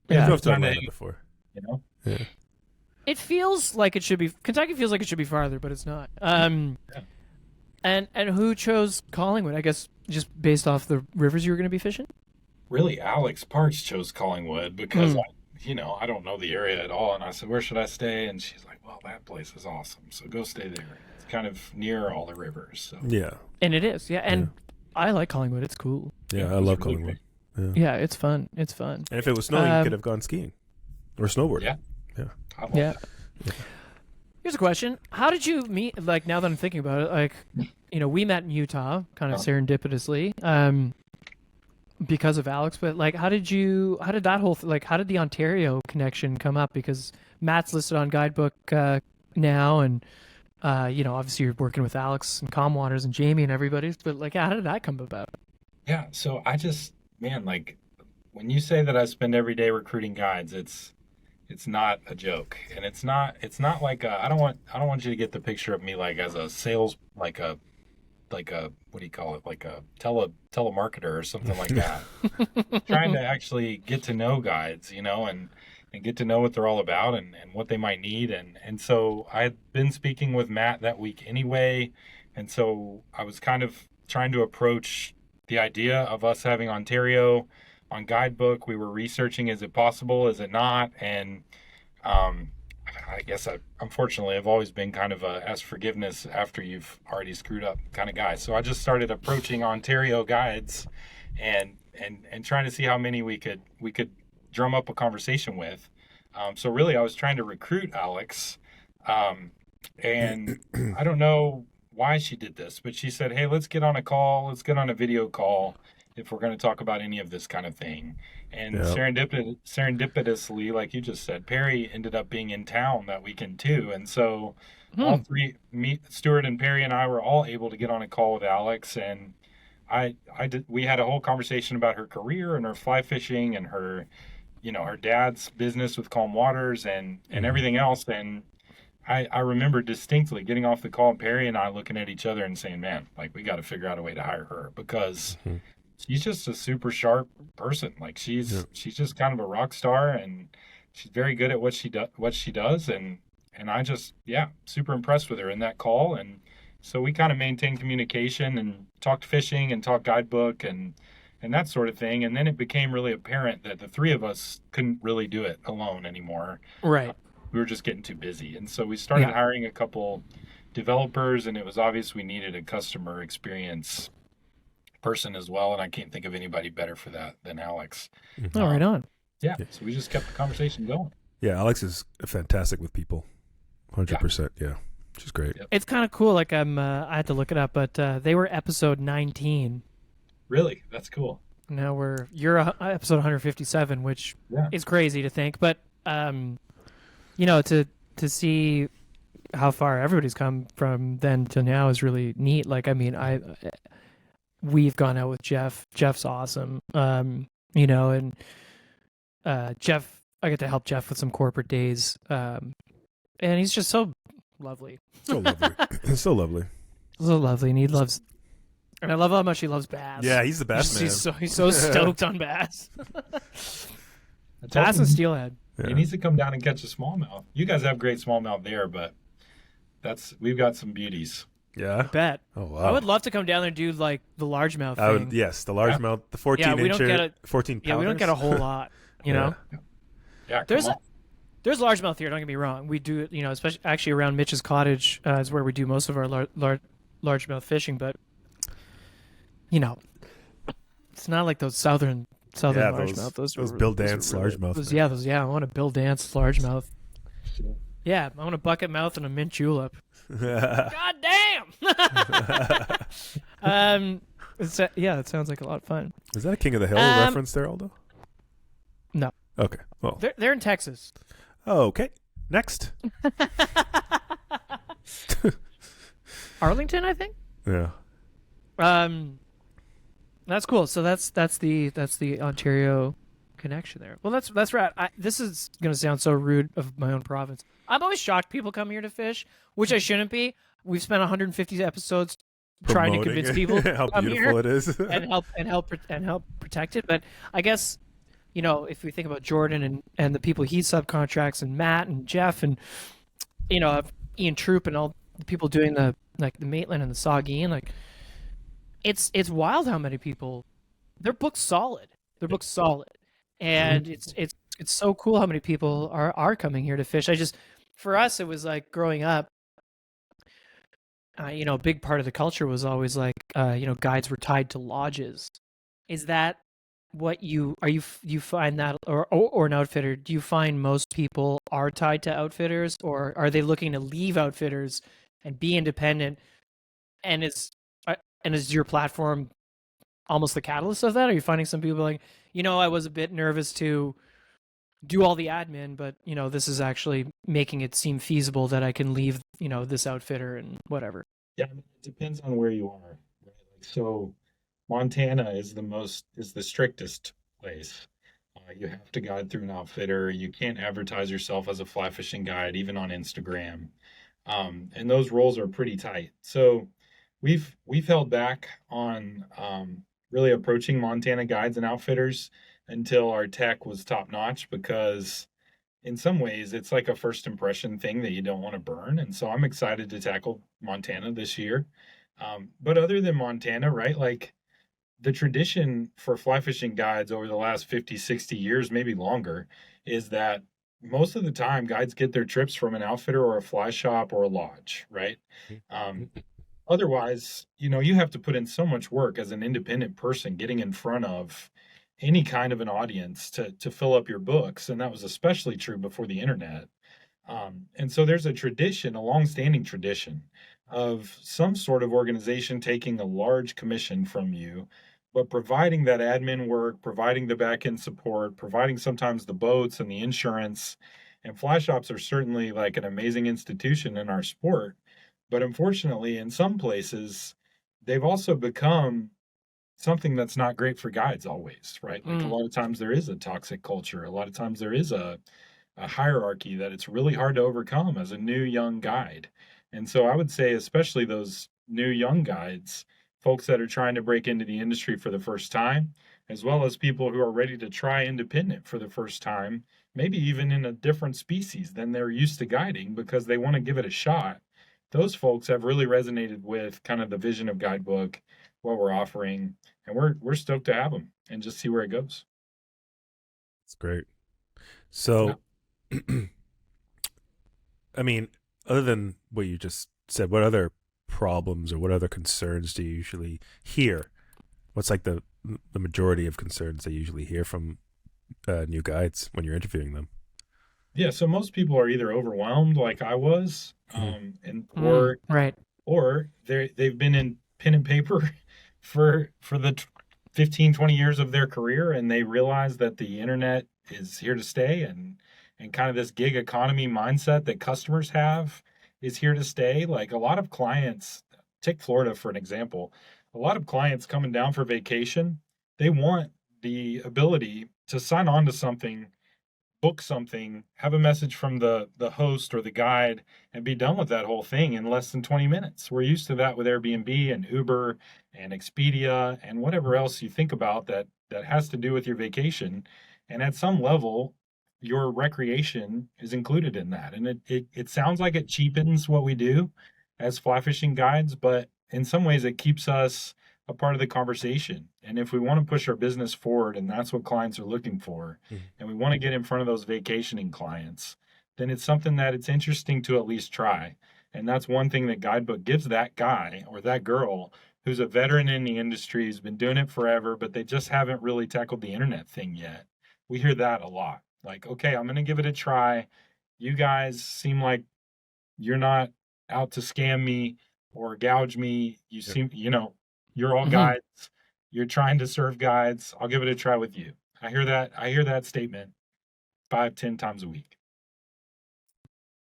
Yeah, I drove to Atlanta before. Yeah. It feels like it should be. Kentucky feels like it should be farther, but it's not. And who chose Collingwood? I guess just based off the rivers you were going to be fishing? Really, Alex Parks chose Collingwood because I don't know the area at all. And I said, where should I stay? And she's like, well, that place is awesome. So go stay there. It's kind of near all the rivers. So. Yeah. And it is. Yeah. And I like Collingwood. It's cool. Yeah, I love Collingwood. Yeah, it's fun. It's fun. And if it was snowing, you could have gone skiing or snowboarding. Yeah. Yeah. I love that. Yeah. Here's a question. How did you meet, like, now that I'm thinking about it, like, we met in Utah kind of serendipitously because of Alex, but, like, how did the Ontario connection come up? Because Matt's listed on Guidebook now, and, obviously you're working with Alex and Calmwaters and Jamie and everybody, but, like, how did that come about? Yeah, so I just, like, when you say that I spend every day recruiting guides, it's not a joke, and it's not like I don't want you to get the picture of me like as a sales like a what do you call it, like a telemarketer or something like that. Trying to actually get to know guides, and get to know what they're all about and what they might need, and so I've been speaking with Matt that week anyway, and so I was kind of trying to approach the idea of us having Ontario on Guidebook. We were researching, is it possible, is it not? And I guess unfortunately I've always been kind of a ask forgiveness after you've already screwed up kind of guy. So I just started approaching Ontario guides and trying to see how many we could drum up a conversation with. So really I was trying to recruit Alex, and I don't know why she did this, but she said, hey, let's get on a video call if we're going to talk about any of this kind of thing. And serendipitously, like you just said, Perry ended up being in town that weekend too. And so all three, Stuart and Perry and I were all able to get on a call with Alex. And we had a whole conversation about her career and her fly fishing and her, her dad's business with Calm Waters and everything else. And I remember distinctly getting off the call and Perry and I looking at each other and saying, man, like, we got to figure out a way to hire her because she's just a super sharp person. Like she's just kind of a rock star, and she's very good at what she does. And I just, super impressed with her in that call. And so we kind of maintained communication and talked fishing and talked Guidebook and that sort of thing. And then it became really apparent that the three of us couldn't really do it alone anymore. Right. We were just getting too busy. And so we started hiring a couple developers, and it was obvious we needed a customer experience person as well. And I can't think of anybody better for that than Alex. Oh, right on. Yeah. So we just kept the conversation going. Yeah. Alex is fantastic with people. 100%. Yeah. She's great. Yep. It's kind of cool. Like I had to look it up, but they were episode 19. Really? That's cool. Now you're episode 157, which is crazy to think, but to see how far everybody's come from then to now is really neat. Like, I mean, we've gone out with Jeff. Jeff's awesome. And Jeff, I get to help Jeff with some corporate days. And he's just so lovely. So lovely. So lovely. So lovely. And and I love how much he loves bass. Yeah, he's the best man. He's so stoked on bass. Bass and steelhead. Yeah. He needs to come down and catch a smallmouth. You guys have great smallmouth there, but we've got some beauties. Yeah, I bet. Oh wow! I would love to come down there and do like the largemouth thing. Yes, the largemouth, the 14 incher, 14 pounders. Yeah, we don't get a whole lot, you know. Yeah, there's There's largemouth here. Don't get me wrong. We do, especially actually around Mitch's cottage is where we do most of our largemouth fishing. But you know, it's not like those southern Yeah, largemouth. those Bill Dance largemouth. I want a Bill Dance largemouth. Yeah, I want a bucket mouth and a mint julep. God damn! It sounds like a lot of fun. Is that a King of the Hill reference there, Aldo? No. Okay. Well. They're in Texas. Okay. Next. Arlington, I think. Yeah. That's cool. So that's the Ontario connection there. Well, that's right. This is gonna sound so rude of my own province. I'm always shocked people come here to fish, which I shouldn't be. We've spent 150 episodes trying to convince people how to come beautiful here it is and help protect it. But I guess if we think about Jordan and the people he subcontracts and Matt and Jeff and Ian Troop and all the people doing the Maitland and the Saugeen, like it's wild how many people they're booked solid. And it's so cool how many people are coming here to fish. For us, it was like growing up, a big part of the culture was always like, guides were tied to lodges. Is that what you find that, or an outfitter? Do you find most people are tied to outfitters, or are they looking to leave outfitters and be independent? And is your platform almost the catalyst of that? Are you finding some people like, I was a bit nervous to do all the admin, but this is actually making it seem feasible that I can leave, this outfitter and whatever. Yeah, I mean, it depends on where you are, right? Like, so Montana is the strictest place. You have to guide through an outfitter. You can't advertise yourself as a fly fishing guide, even on Instagram. And those rules are pretty tight. So we've held back on really approaching Montana guides and outfitters until our tech was top notch, because in some ways it's like a first impression thing that you don't want to burn. And so I'm excited to tackle Montana this year. But other than Montana, right, like the tradition for fly fishing guides over the last 50, 60 years, maybe longer, is that most of the time guides get their trips from an outfitter or a fly shop or a lodge, right? Otherwise, you have to put in so much work as an independent person getting in front of any kind of an audience to fill up your books. And that was especially true before the internet. And so there's a tradition, a long-standing tradition of some sort of organization taking a large commission from you, but providing that admin work, providing the back-end support, providing sometimes the boats and the insurance. And fly shops are certainly like an amazing institution in our sport. But unfortunately, in some places, they've also become something that's not great for guides always, right? Like a lot of times there is a toxic culture. A lot of times there is a hierarchy that it's really hard to overcome as a new young guide. And so I would say, especially those new young guides, folks that are trying to break into the industry for the first time, as well as people who are ready to try independent for the first time, maybe even in a different species than they're used to guiding because they want to give it a shot. Those folks have really resonated with kind of the vision of Guidebook, what we're offering, and we're stoked to have them and just see where it goes. That's great. So, I mean, other than what you just said, what other problems or what other concerns do you usually hear? What's like the majority of concerns that you usually hear from new guides when you're interviewing them? Yeah, so most people are either overwhelmed like I was, or they've been in pen and paper for the 15, 20 years of their career, and they realize that the internet is here to stay, and kind of this gig economy mindset that customers have is here to stay. Like a lot of clients, take Florida for an example, a lot of clients coming down for vacation, they want the ability to sign on to something, book something, have a message from the host or the guide, and be done with that whole thing in less than 20 minutes. We're used to that with Airbnb and Uber and Expedia and whatever else you think about that has to do with your vacation. And at some level, your recreation is included in that. And it sounds like it cheapens what we do as fly fishing guides, but in some ways it keeps us a part of the conversation. And if we want to push our business forward, and that's what clients are looking for, and we want to get in front of those vacationing clients, then it's something that it's interesting to at least try. And that's one thing that Guidebook gives that guy or that girl who's a veteran in the industry, who's been doing it forever, but they just haven't really tackled the internet thing yet. We hear that a lot. Like, okay, I'm going to give it a try. You guys seem like you're not out to scam me or gouge me. You seem, you're all guides. You're trying to serve guides. I'll give it a try with you. I hear that. I hear that statement 5-10 times a week.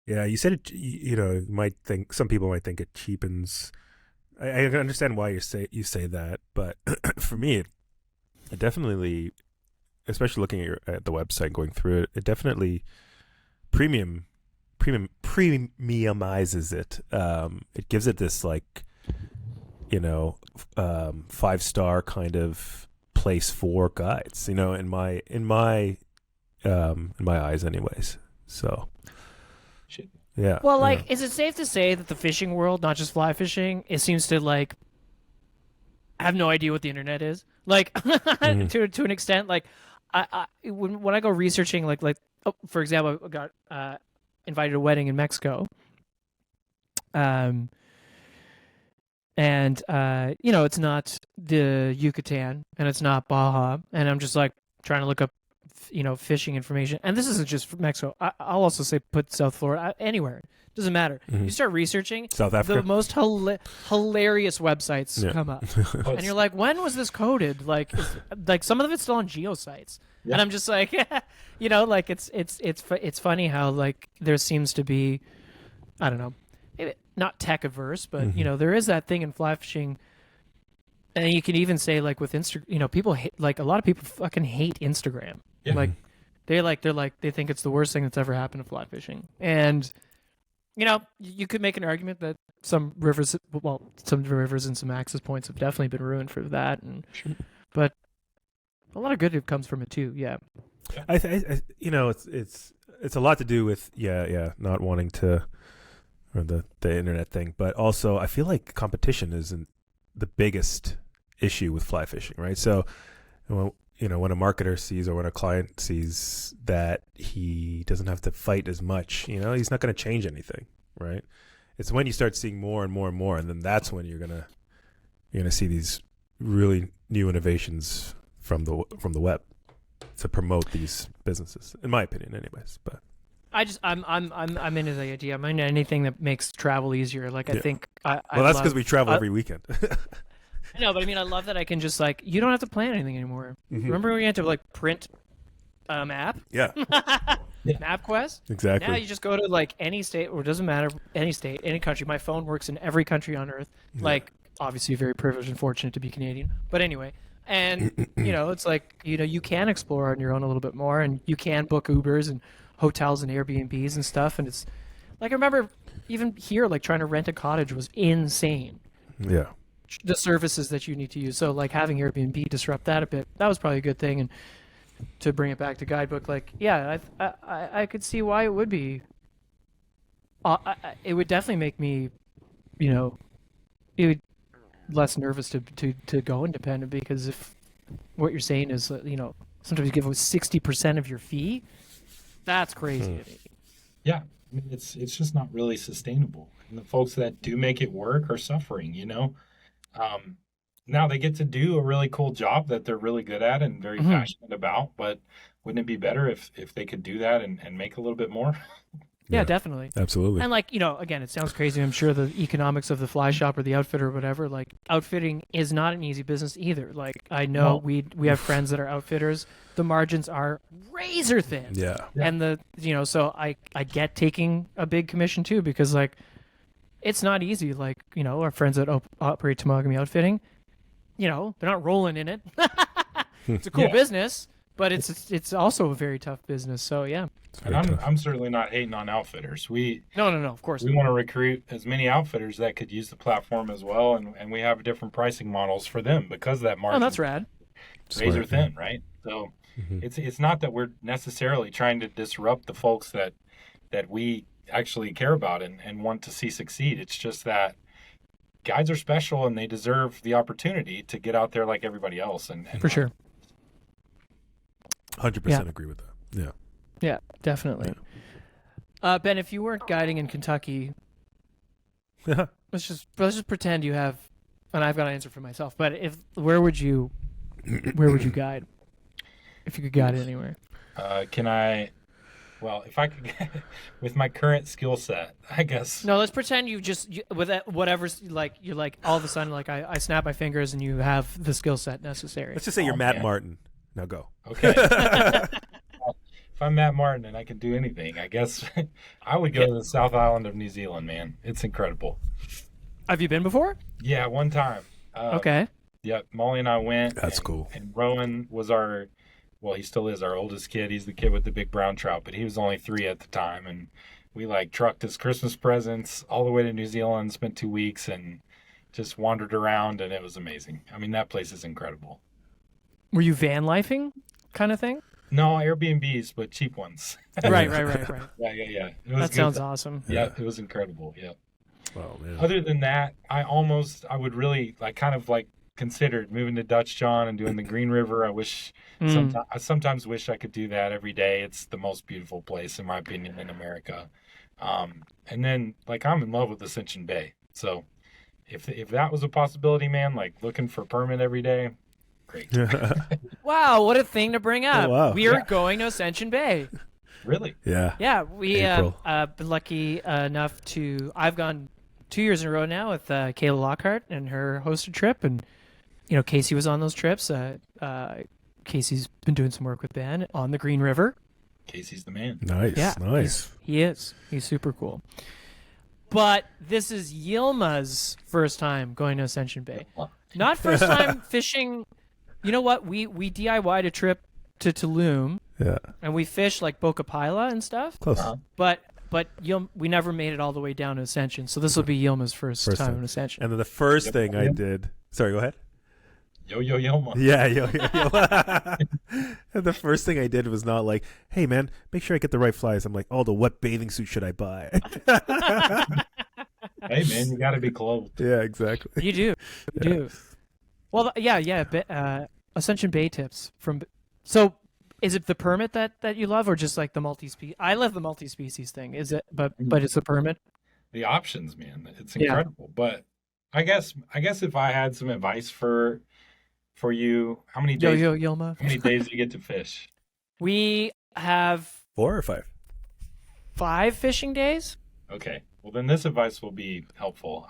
Yeah, you said it. You might think some people might think it cheapens. I understand why you say that, but for me, it definitely, especially looking at the website, going through it, it definitely premiumizes it. It gives it this like, 5-star kind of place for guides. In my eyes, anyways. So. Yeah. Well, is it safe to say that the fishing world, not just fly fishing, it seems to like have no idea what the internet is? Like to an extent, like when I go researching, for example, I got invited to a wedding in Mexico, and it's not the Yucatan and it's not Baja, and I'm just like trying to look up fishing information. And this isn't just for Mexico. I'll also say put South Florida, anywhere. Doesn't matter. You start researching, South Africa, the most hilarious websites come up. And you're like, when was this coded? Like some of it's still on geosites. Yeah. And I'm just like, it's funny how like there seems to be, I don't know, maybe not tech averse, but there is that thing in fly fishing. And you can even say like with Instagram, people hate, like a lot of people fucking hate Instagram. Yeah. Like they think it's the worst thing that's ever happened to fly fishing. And you could make an argument that some rivers and some access points have definitely been ruined for that, but a lot of good comes from it too. Yeah. It's a lot to do with not wanting to, or the internet thing, but also I feel like competition isn't the biggest issue with fly fishing, right? So, when a marketer sees or when a client sees that he doesn't have to fight as much, he's not going to change anything, right? It's when you start seeing more and more and more, and then that's when you're gonna see these really new innovations from the web to promote these businesses, in my opinion, anyways. But I'm into the idea. I'm into anything that makes travel easier. Like I think that's because we travel every weekend. I know, but I mean, I love that I can just like, you don't have to plan anything anymore. Remember when you had to like print a map? Yeah. MapQuest? Exactly. Now you just go to like any state, or it doesn't matter, any state, any country. My phone works in every country on Earth. Yeah. Like, obviously very privileged and fortunate to be Canadian. But anyway, and it's like, you can explore on your own a little bit more, and you can book Ubers and hotels and Airbnbs and stuff. And it's like, I remember even here, like trying to rent a cottage was insane. Yeah. The services that you need to use. So like having Airbnb disrupt that a bit, that was probably a good thing. And to bring it back to Guidebook, like, yeah, I could see why it would be. It would definitely make me, it would less nervous to go independent, because if what you're saying is, sometimes you give away 60% of your fee, that's crazy. Yeah, I mean, it's just not really sustainable. And the folks that do make it work are suffering, Now they get to do a really cool job that they're really good at and very passionate about, but wouldn't it be better if they could do that and make a little bit more? Yeah, definitely. Absolutely. And like, again, it sounds crazy. I'm sure the economics of the fly shop or the outfitter or whatever, like outfitting is not an easy business either. Like I know we have friends that are outfitters. The margins are razor thin. Yeah. And so I get taking a big commission too, because like, it's not easy. Like, our friends that operate Temagami Outfitting, they're not rolling in it. It's a cool business, but it's also a very tough business. So yeah. And I'm certainly not hating on outfitters. No, of course. We want to recruit as many outfitters that could use the platform as well, and we have different pricing models for them because that margin. Oh, that's rad. Razor thin, right? So it's not that we're necessarily trying to disrupt the folks that we actually care about and want to see succeed. It's just that guides are special and they deserve the opportunity to get out there like everybody else. And for sure. 100% agree with that. Yeah. Yeah, definitely. Ben, if you weren't guiding in Kentucky, let's just pretend you have, and I've got an answer for myself. But where would you guide if you could guide anywhere? Can I? Well, if I could, with my current skill set, I guess. No, let's pretend with that, whatever's like, you're like all of a sudden like I snap my fingers and you have the skill set necessary. Let's just say you're Matt Martin. Now go. Okay. If I'm Matt Martin and I can do anything, I guess I would go to the South Island of New Zealand, man. It's incredible. Have you been before? Yeah, one time. Okay. Yeah, Molly and I went. That's cool. And Rowan was he still is our oldest kid. He's the kid with the big brown trout, but he was only 3 at the time. And we trucked his Christmas presents all the way to New Zealand, spent 2 weeks and just wandered around, and it was amazing. I mean, that place is incredible. Were you van lifing kind of thing? No, Airbnbs, but cheap ones. Right. Yeah. It was that sounds awesome. Yeah, it was incredible. Yeah. Oh man. Other than that, I would really considered moving to Dutch John and doing the Green River. I sometimes wish I could do that every day. It's the most beautiful place, in my opinion, in America. And then I'm in love with Ascension Bay. So if that was a possibility, man, looking for a permit every day, great. Wow, what a thing to bring up. Oh, wow. We are going to Ascension Bay. Really? Yeah. Yeah, we April. been lucky enough I've gone 2 years in a row now with Kayla Lockhart and her hosted trip, and Casey was on those trips. Casey's been doing some work with Ben on the Green River. Casey's the man. Nice. Yeah, Nice. He is. He's super cool. But this is Yilma's first time going to Ascension Bay. Not first time fishing. You know what? We DIY'd a trip to Tulum. Yeah. And we fished Boca Pila and stuff. Close. But we never made it all the way down to Ascension. So this will be Yilma's first time in Ascension. And then the first thing I did. Sorry, go ahead. Yo, Yoma. Yeah, yo. And the first thing I did was not hey man, make sure I get the right flies. I'm the what bathing suit should I buy? Hey man, you got to be clothed. Yeah, exactly. You do. You do. Well, yeah. Ascension Bay tips from. So, is it the permit that you love, or just the multi-species? I love the multi-species thing. Is it? But it's the permit. The options, man, it's incredible. Yeah. But I guess if I had some advice for you, how many days? Yilma. How many days do you get to fish? We have 4 or 5. 5 fishing days. Okay. Well, then this advice will be helpful.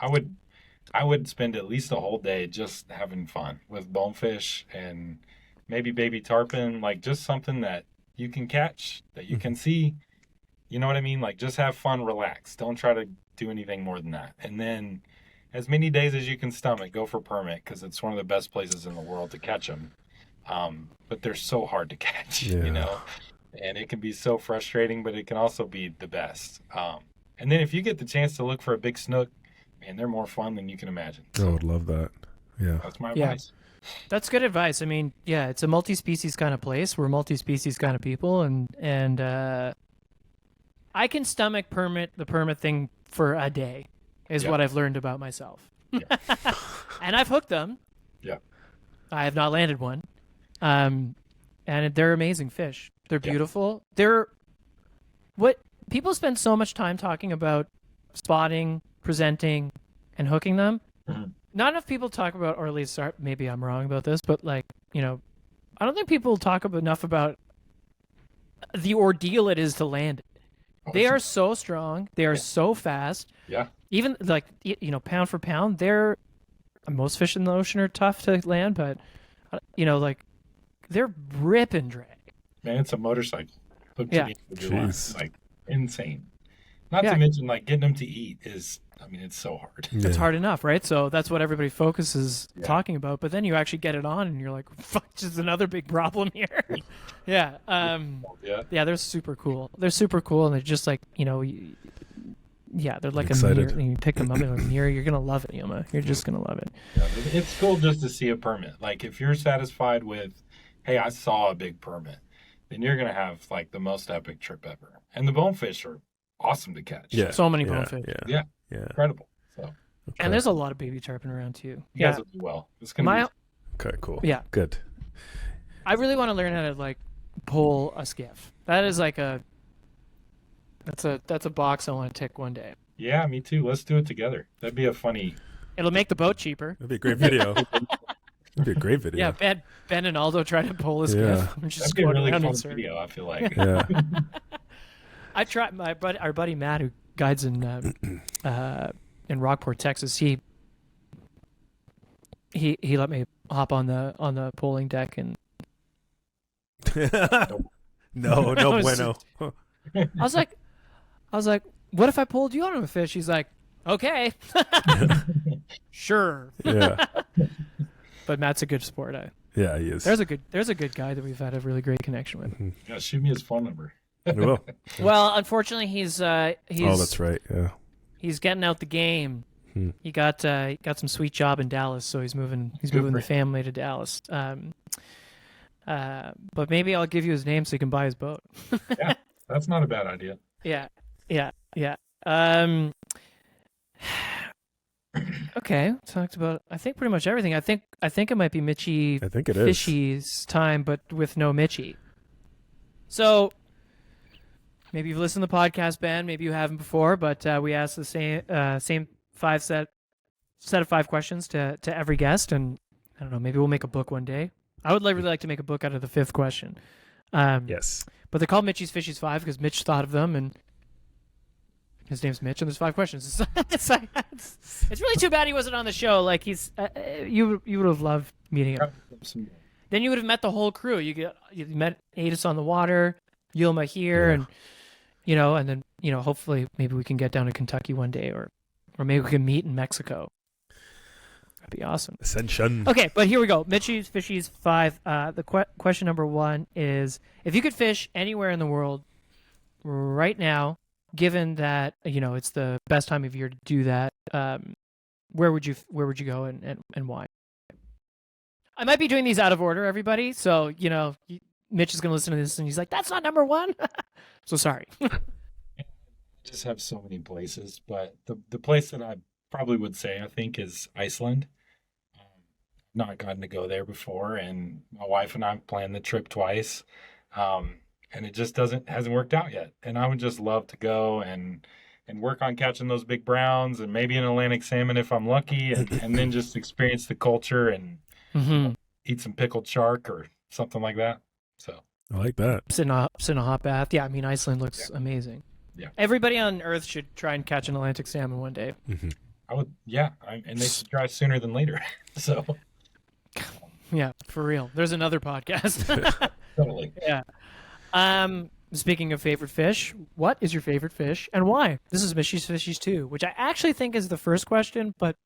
I would spend at least a whole day just having fun with bonefish and maybe baby tarpon, just something that you can catch, that you can see. You know what I mean? Just have fun, relax. Don't try to do anything more than that. And then as many days as you can stomach, go for permit, because it's one of the best places in the world to catch them. But they're so hard to catch, and it can be so frustrating, but it can also be the best. And then if you get the chance to look for a big snook, man, they're more fun than you can imagine. I would love that. Yeah. That's my advice. That's good advice. I mean, yeah, it's a multi-species kind of place. We're multi-species kind of people, and I can stomach the permit thing for a day, is what I've learned about myself. Yeah. And I've hooked them. Yeah. I have not landed one. And they're amazing fish. They're beautiful. They're what people spend so much time talking about: spotting, presenting, and hooking them. Mm-hmm. Not enough people talk about, or at least maybe I'm wrong about this, but I don't think people talk enough about the ordeal it is to land it. They are so strong. They are so fast. Yeah. Even pound for pound, most fish in the ocean are tough to land, but they're rip and drag. Man, it's a motorcycle. Hooked to the line. Insane. Not to mention getting them to eat is, it's so hard. Yeah. It's hard enough, right? So that's what everybody focuses talking about. But then you actually get it on, and you're like, "Fuck, just another big problem here." Yeah. Yeah. They're super cool. They're super cool, and they're just they're like excited. A mirror. You pick them up in a mirror, you're gonna love it, Yuma. You're just gonna love it. Yeah, it's cool just to see a permit. If you're satisfied with, hey, I saw a big permit, then you're gonna have the most epic trip ever. And the bonefish are awesome to catch. Yeah. So many bonefish. Yeah. Incredible. So. Okay. And there's a lot of baby tarpon around too. You guys will do well. It's gonna be... Okay, cool. Yeah. Good. I really want to learn how to pull a skiff. That is That's a box I want to tick one day. Yeah, me too. Let's do it together. That'd be a funny. It'll make the boat cheaper. That'd be a great video. That'd be a great video. Yeah, Ben and Aldo try to pull his Yeah. gift. Just That'd be a going really around fun in circles. video. I feel like. Yeah. I tried our buddy Matt, who guides in Rockport, Texas. He let me hop on the polling deck, and No was bueno. I was like, what if I pulled you on a fish? He's like, okay, sure. Yeah. But Matt's a good sport. Yeah, he is. There's a good guy that we've had a really great connection with. Yeah, shoot me his phone number. Well, Well, unfortunately, he's oh, that's right. Yeah. he's getting out the game. He got some sweet job in Dallas, so he's moving the family to Dallas. But maybe I'll give you his name so you can buy his boat. Yeah, that's not a bad idea. Yeah. Okay, talked about I think pretty much everything. I think it might be Mitchie I think it is. Fishy's time, but with no Mitchie. So maybe you've listened to the podcast, Ben. Maybe you haven't before, but we asked the same set of 5 questions to every guest, and I don't know. Maybe we'll make a book one day. I would really like to make a book out of the 5th question. Yes. But they're called Mitchie's Fishy's 5 because Mitch thought of them, and his name's Mitch, and there's 5 questions. It's really too bad he wasn't on the show. Like he's, you would have loved meeting him. Then you would have met the whole crew. You met Adis on the water, Yilma here, and then hopefully maybe we can get down to Kentucky one day, or maybe we can meet in Mexico. That'd be awesome. Ascension. Okay, but here we go. Mitchie's Fishy's 5. The question number 1 is: if you could fish anywhere in the world right now, given that it's the best time of year to do that, where would you go and why? I might be doing these out of order, everybody. So Mitch is going to listen to this and he's like, "That's not number 1." So sorry. I just have so many places, but the place that I probably would say I think is Iceland. Not gotten to go there before, and my wife and I have planned the trip twice, and it just hasn't worked out yet. And I would just love to go and work on catching those big browns and maybe an Atlantic salmon if I'm lucky, and then just experience the culture and eat some pickled shark or something like that. So I like that. Sit in a hot bath. Yeah, I mean Iceland looks amazing. Yeah. Everybody on Earth should try and catch an Atlantic salmon one day. Mm-hmm. I would, yeah, and they should try sooner than later. So Yeah, for real. There's another podcast. totally. Yeah. Speaking of favorite fish, what is your favorite fish and why? This is Mitchie's Fishies 2, which I actually think is the first question, but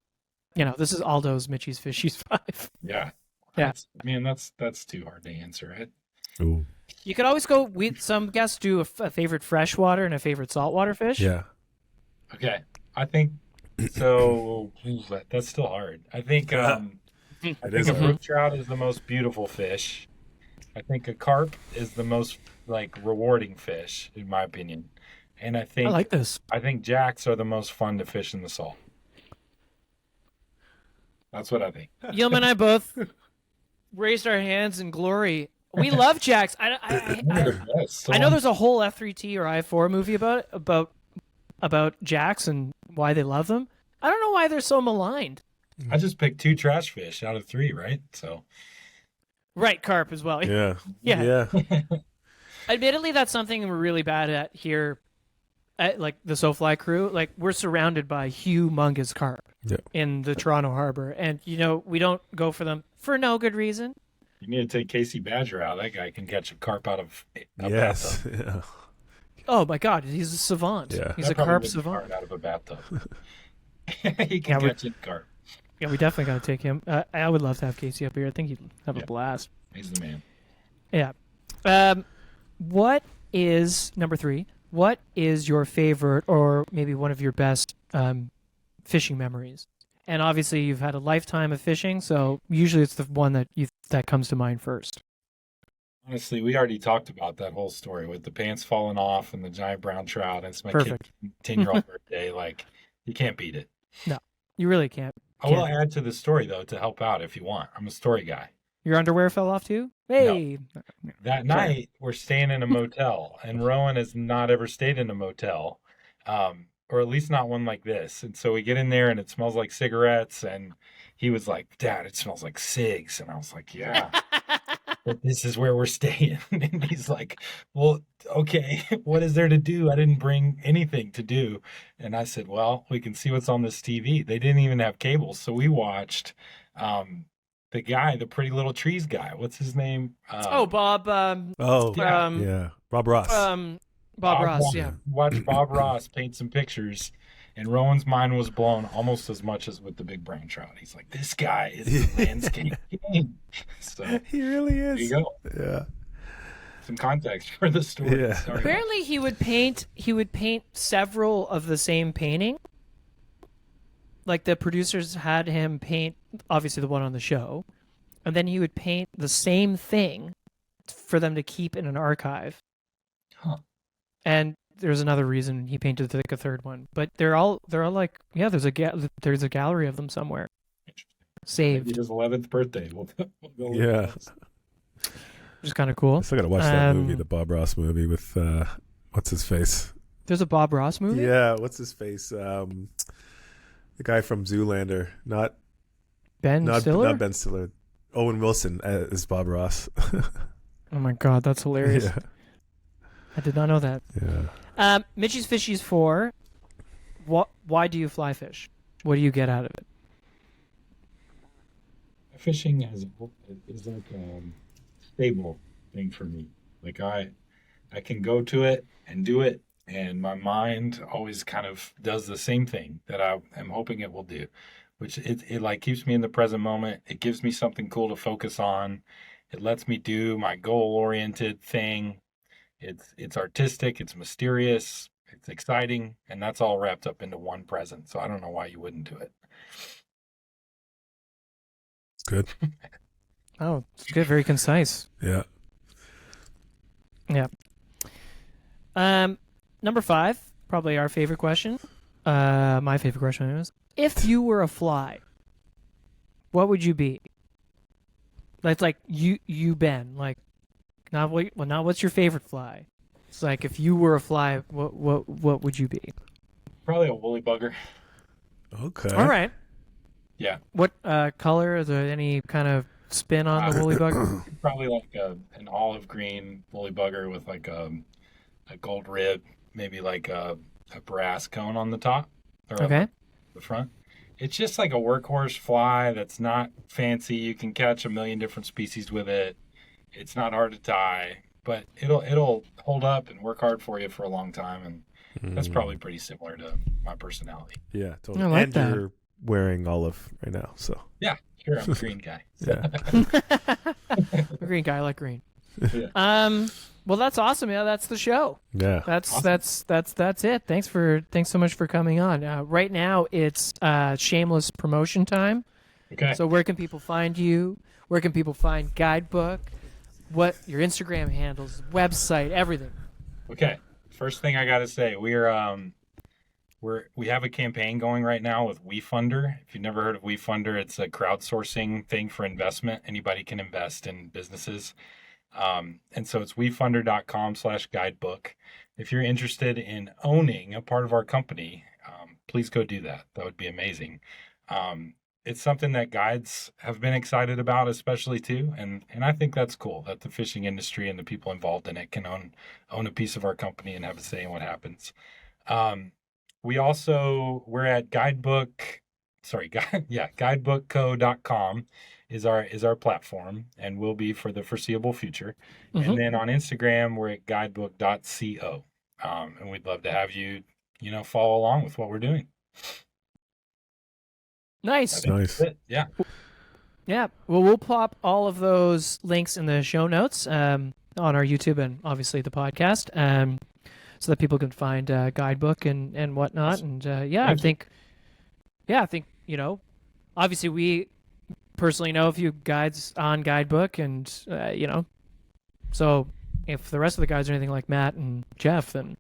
this is Aldo's Mitchie's Fishies 5. Yeah. Yeah. That's too hard to answer, right? Ooh. You could always go. Some guests do a favorite freshwater and a favorite saltwater fish. Yeah. Okay. I think so. That's still hard. I think I think a brook trout is the most beautiful fish. I think a carp is the most rewarding fish, in my opinion. And I like this. I think jacks are the most fun to fish in the salt. That's what I think. Yilma and I both raised our hands in glory. We love jacks. I know there's a whole F3T or I4 movie about jacks and why they love them. I don't know why they're so maligned. I just picked 2 trash fish out of 3, right? So right, carp as well. Yeah. Yeah. Admittedly, that's something we're really bad at here at the SoFly crew. We're surrounded by humongous carp in the Toronto Harbor, and we don't go for them for no good reason. You need to take Casey Badger out. That guy can catch a carp out of a Yes. bathtub. Yeah. Oh my God, he's a savant. Yeah. He's a carp savant. Out of a bathtub. He can catch a carp. Yeah, we definitely got to take him. I would love to have Casey up here. I think he'd have a blast. He's the man. Yeah. What is number 3? What is your favorite, or maybe one of your best fishing memories? And obviously, you've had a lifetime of fishing, so usually it's the one that comes to mind first. Honestly, we already talked about that whole story with the pants falling off and the giant brown trout. And it's my Perfect. kid's 10-year-old birthday. You can't beat it. No, you really can't. I will add to the story, though, to help out if you want. I'm a story guy. Your underwear fell off too? Hey. That Sorry. night, we're staying in a motel, and Rowan has not ever stayed in a motel, or at least not one like this. And so we get in there, and it smells like cigarettes. And he was like, "Dad, it smells like cigs." And I was like, "Yeah, but this is where we're staying." And he's like, "Well, okay, what is there to do? I didn't bring anything to do." And I said, "Well, we can see what's on this TV." They didn't even have cable, so we watched. The guy, the Pretty Little Trees guy. What's his name? Oh, Bob. Oh, Yeah. yeah. Bob Ross. Bob Ross. Yeah. Watch Bob Ross paint some pictures, and Rowan's mind was blown almost as much as with the big brown trout. He's like, "This guy is a landscape king." So He really is. there you go. Yeah. Some context for the story. Yeah. Sorry. Apparently, he would paint several of the same painting. Like the producers had him paint, obviously the one on the show, and then he would paint the same thing for them to keep in an archive. Huh. And there's another reason he painted like a third one, but they're all like, yeah, there's a gallery of them somewhere saved. Maybe his 11th birthday. We'll go Yeah. Which is kind of cool. I still gotta watch that movie, the Bob Ross movie with what's his face? There's a Bob Ross movie. Yeah, what's his face? The guy from Zoolander, not Ben Stiller. not Ben Stiller. Owen Wilson is Bob Ross. Oh my god, that's hilarious. Yeah. I did not know that. Yeah. Mitchie's Fishies 4. Why do you fly fish? What do you get out of it? Fishing is like a stable thing for me. Like I can go to it and do it, and my mind always kind of does the same thing that I am hoping it will do, which it like keeps me in the present moment. It gives me something cool to focus on. It lets me do my goal-oriented thing. It's artistic, it's mysterious, it's exciting, and that's all wrapped up into one present. So I don't know why you wouldn't do it. It's good. Oh, it's good. Very concise. Yeah. Yeah. Number 5, probably our favorite question. My favorite question is, if you were a fly, what would you be? That's like you Ben. Like, not what's your favorite fly? It's like if you were a fly, what would you be? Probably a woolly bugger. Okay. All right. Yeah. What color? Is there any kind of spin on the woolly bugger? Probably like an olive green woolly bugger with like a gold rib, maybe like a brass cone on the top or Okay. the front. It's just like a workhorse fly that's not fancy. You can catch a million different species with it. It's not hard to tie, but it'll hold up and work hard for you for a long time, and that's probably pretty similar to my personality. Yeah, totally. I like and that. you're wearing olive right now, so Yeah, sure, I'm a green guy. yeah. Green guy, I like green. Yeah. Well, that's awesome. Yeah, that's the show. Yeah. That's it. Thanks so much for coming on. Right now it's shameless promotion time. Okay. So where can people find you? Where can people find Guidebook? What your Instagram handles, website, everything. Okay. First thing I got to say, we have a campaign going right now with WeFunder. If you've never heard of WeFunder, it's a crowdsourcing thing for investment. Anybody can invest in businesses. And so it's wefunder.com/guidebook. If you're interested in owning a part of our company, please go do that. That would be amazing. It's something that guides have been excited about, especially too. And I think that's cool that the fishing industry and the people involved in it can own a piece of our company and have a say in what happens. We're at guidebookco.com is our platform, and will be for the foreseeable future. Mm-hmm. And then on Instagram, we're at guidebook.co. And we'd love to have you follow along with what we're doing. Nice. Nice. That's it. Yeah. Yeah. Well, we'll pop all of those links in the show notes on our YouTube and obviously the podcast, so that people can find Guidebook and whatnot. And I think obviously we personally know a few guides on Guidebook, and so if the rest of the guys are anything like Matt and Jeff, then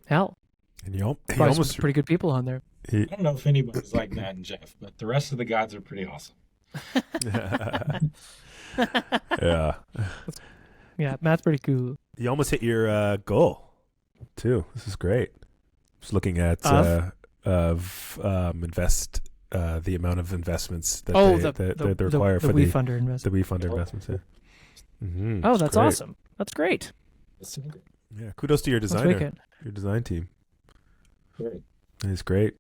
hell, And you probably some pretty good people on there. I don't know if anybody's like Matt and Jeff, but the rest of the guys are pretty awesome. Yeah. Yeah, Matt's pretty cool. You almost hit your goal too. This is great. Just looking at the amount of investments that they require for the WeFunder investment. the WeFunder investments. Yeah. Mm-hmm. Oh, that's awesome. That's great. Yeah, kudos to your designer, your design team. Great. It's great.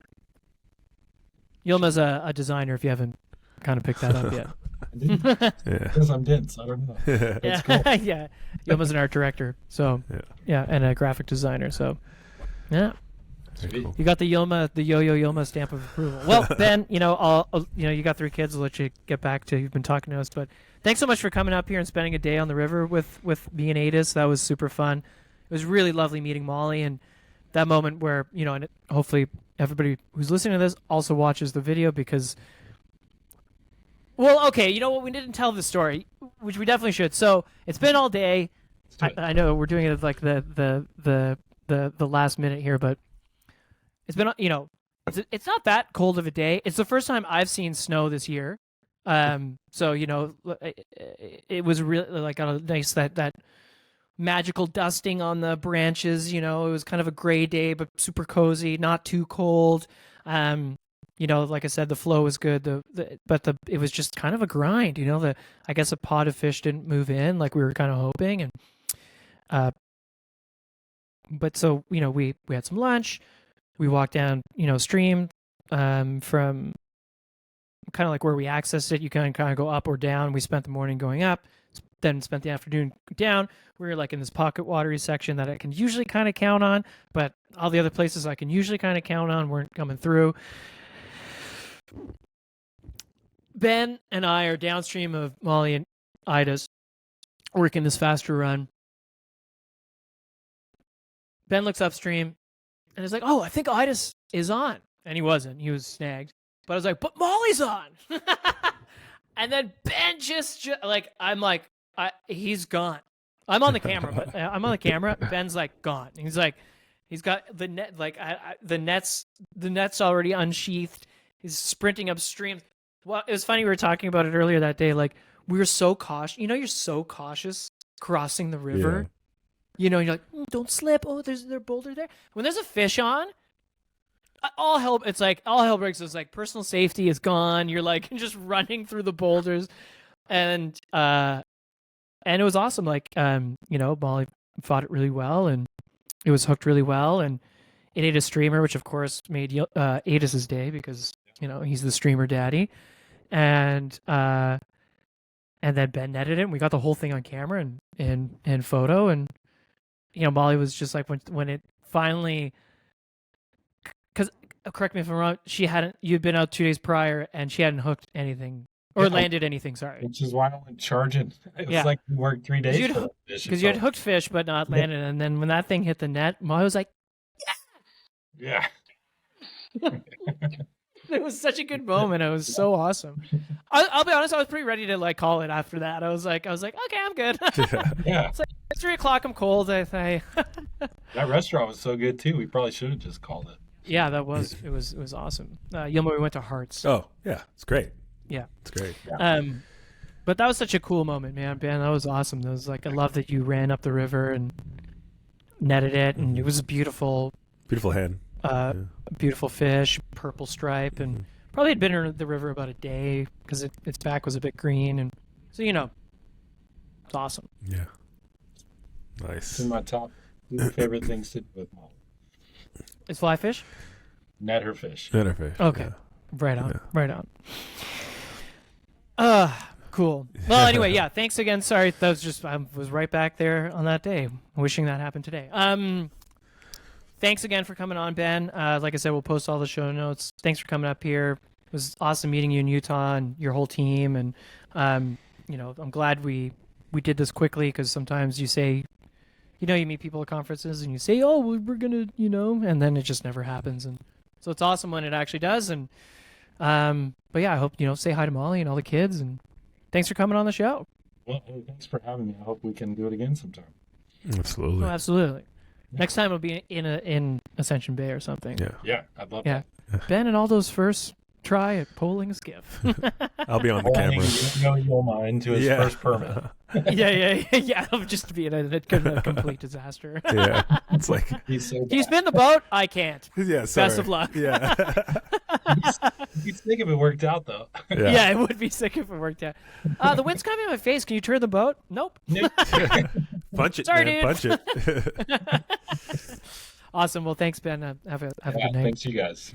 Yilma's a designer. If you haven't kind of picked that up yet. Yeah. Because I'm dense. I don't know. Yeah, Cool. yeah. Yilma's an art director, so yeah, and a graphic designer. So yeah. Cool. You got the Yilma, the Yo-Yo Yilma stamp of approval. Well, Ben, you know, you got 3 kids. I'll let you get back to. You've been talking to us, but thanks so much for coming up here and spending a day on the river with me and Adis. That was super fun. It was really lovely meeting Molly, and that moment where and hopefully everybody who's listening to this also watches the video because. Well, okay, you know what? We didn't tell the story, which we definitely should. So it's been all day. I know we're doing it like the last minute here, but. It's been, it's not that cold of a day. It's the first time I've seen snow this year. So, it was really like a nice, that magical dusting on the branches, it was kind of a gray day, but super cozy, not too cold. Like I said, the flow was good. But it was just kind of a grind, I guess a pod of fish didn't move in like we were kind of hoping. And, but so, we had some lunch. We walked down, stream from kind of like where we accessed it. You can kind of go up or down. We spent the morning going up, then spent the afternoon down. We were like in this pocket watery section that I can usually kind of count on, but all the other places I can usually kind of count on weren't coming through. Ben and I are downstream of Molly and Ida's, working this faster run. Ben looks upstream. And it's like, oh, I think Idas is on. And he wasn't. He was snagged. But I was like, but Molly's on. And then Ben just like, I'm like, he's gone. I'm on the camera, but Ben's like gone. He's like, he's got the net, like the net's already unsheathed. He's sprinting upstream. Well, it was funny. We were talking about it earlier that day. Like we were so cautious. You're so cautious crossing the river. Yeah. You're like, don't slip. Oh, there's a boulder there. When there's a fish on, all hell breaks. It's like personal safety is gone. You're like just running through the boulders, and it was awesome. Like, Molly fought it really well, and it was hooked really well, and it ate a streamer, which of course made Adis's day because he's the streamer daddy, and then Ben netted it. And we got the whole thing on camera and photo and. Molly was just like when it finally, because correct me if I'm wrong, you'd been out 2 days prior and she hadn't hooked anything or landed anything. Sorry, which is why I went charging. It was like we worked 3 days because you had hooked fish but not landed, and then when that thing hit the net, Molly was like, yeah. It was such a good moment. It was so awesome. I'll be honest, I was pretty ready to like call it after that. I was like, okay, I'm good. Yeah. It's like it's 3:00. I'm cold. I think. That restaurant was so good too. We probably should have just called it. Yeah, it was awesome. Yilma, we went to Hearts. Oh yeah, it's great. Yeah, it's great. Yeah. But that was such a cool moment, man. Ben, that was awesome. That was like I love that you ran up the river and netted it, and it was a beautiful hand. Beautiful fish, purple stripe, and probably had been in the river about a day because its back was a bit green, and so it's awesome. Yeah, nice. It's in my top 2 favorite things to do with Molly. Is fly fish? Net her fish. Okay, yeah. Right on. Cool. Well, anyway, yeah. Thanks again. Sorry, that was just I was right back there on that day, wishing that happened today. Thanks again for coming on, Ben. Like I said, we'll post all the show notes. Thanks for coming up here. It was awesome meeting you in Utah and your whole team. And, I'm glad we did this quickly because sometimes you say, you meet people at conferences and you say, oh, we're going to, and then it just never happens. And so it's awesome when it actually does. And, but yeah, I hope, say hi to Molly and all the kids. And thanks for coming on the show. Well, hey, thanks for having me. I hope we can do it again sometime. Absolutely. Oh, absolutely. Next time it'll be in Ascension Bay or something. Yeah. Yeah, I'd love that. Ben and all those first try at poling a skiff. I'll be on the Holding camera. Yo-Yo Mine to his first permit. yeah. Just being a complete disaster. Yeah, it's like He's so Can you bad. spin the boat? I can't. yeah. Sorry. Best of luck. Yeah, He'd think if it worked out though. Yeah, it would be sick if it worked out. The wind's coming in my face. Can you turn the boat? Nope. punch it, Sorry, man. dude. Punch it. Awesome. Well, thanks, Ben. Have a Yeah, good night. thanks you guys.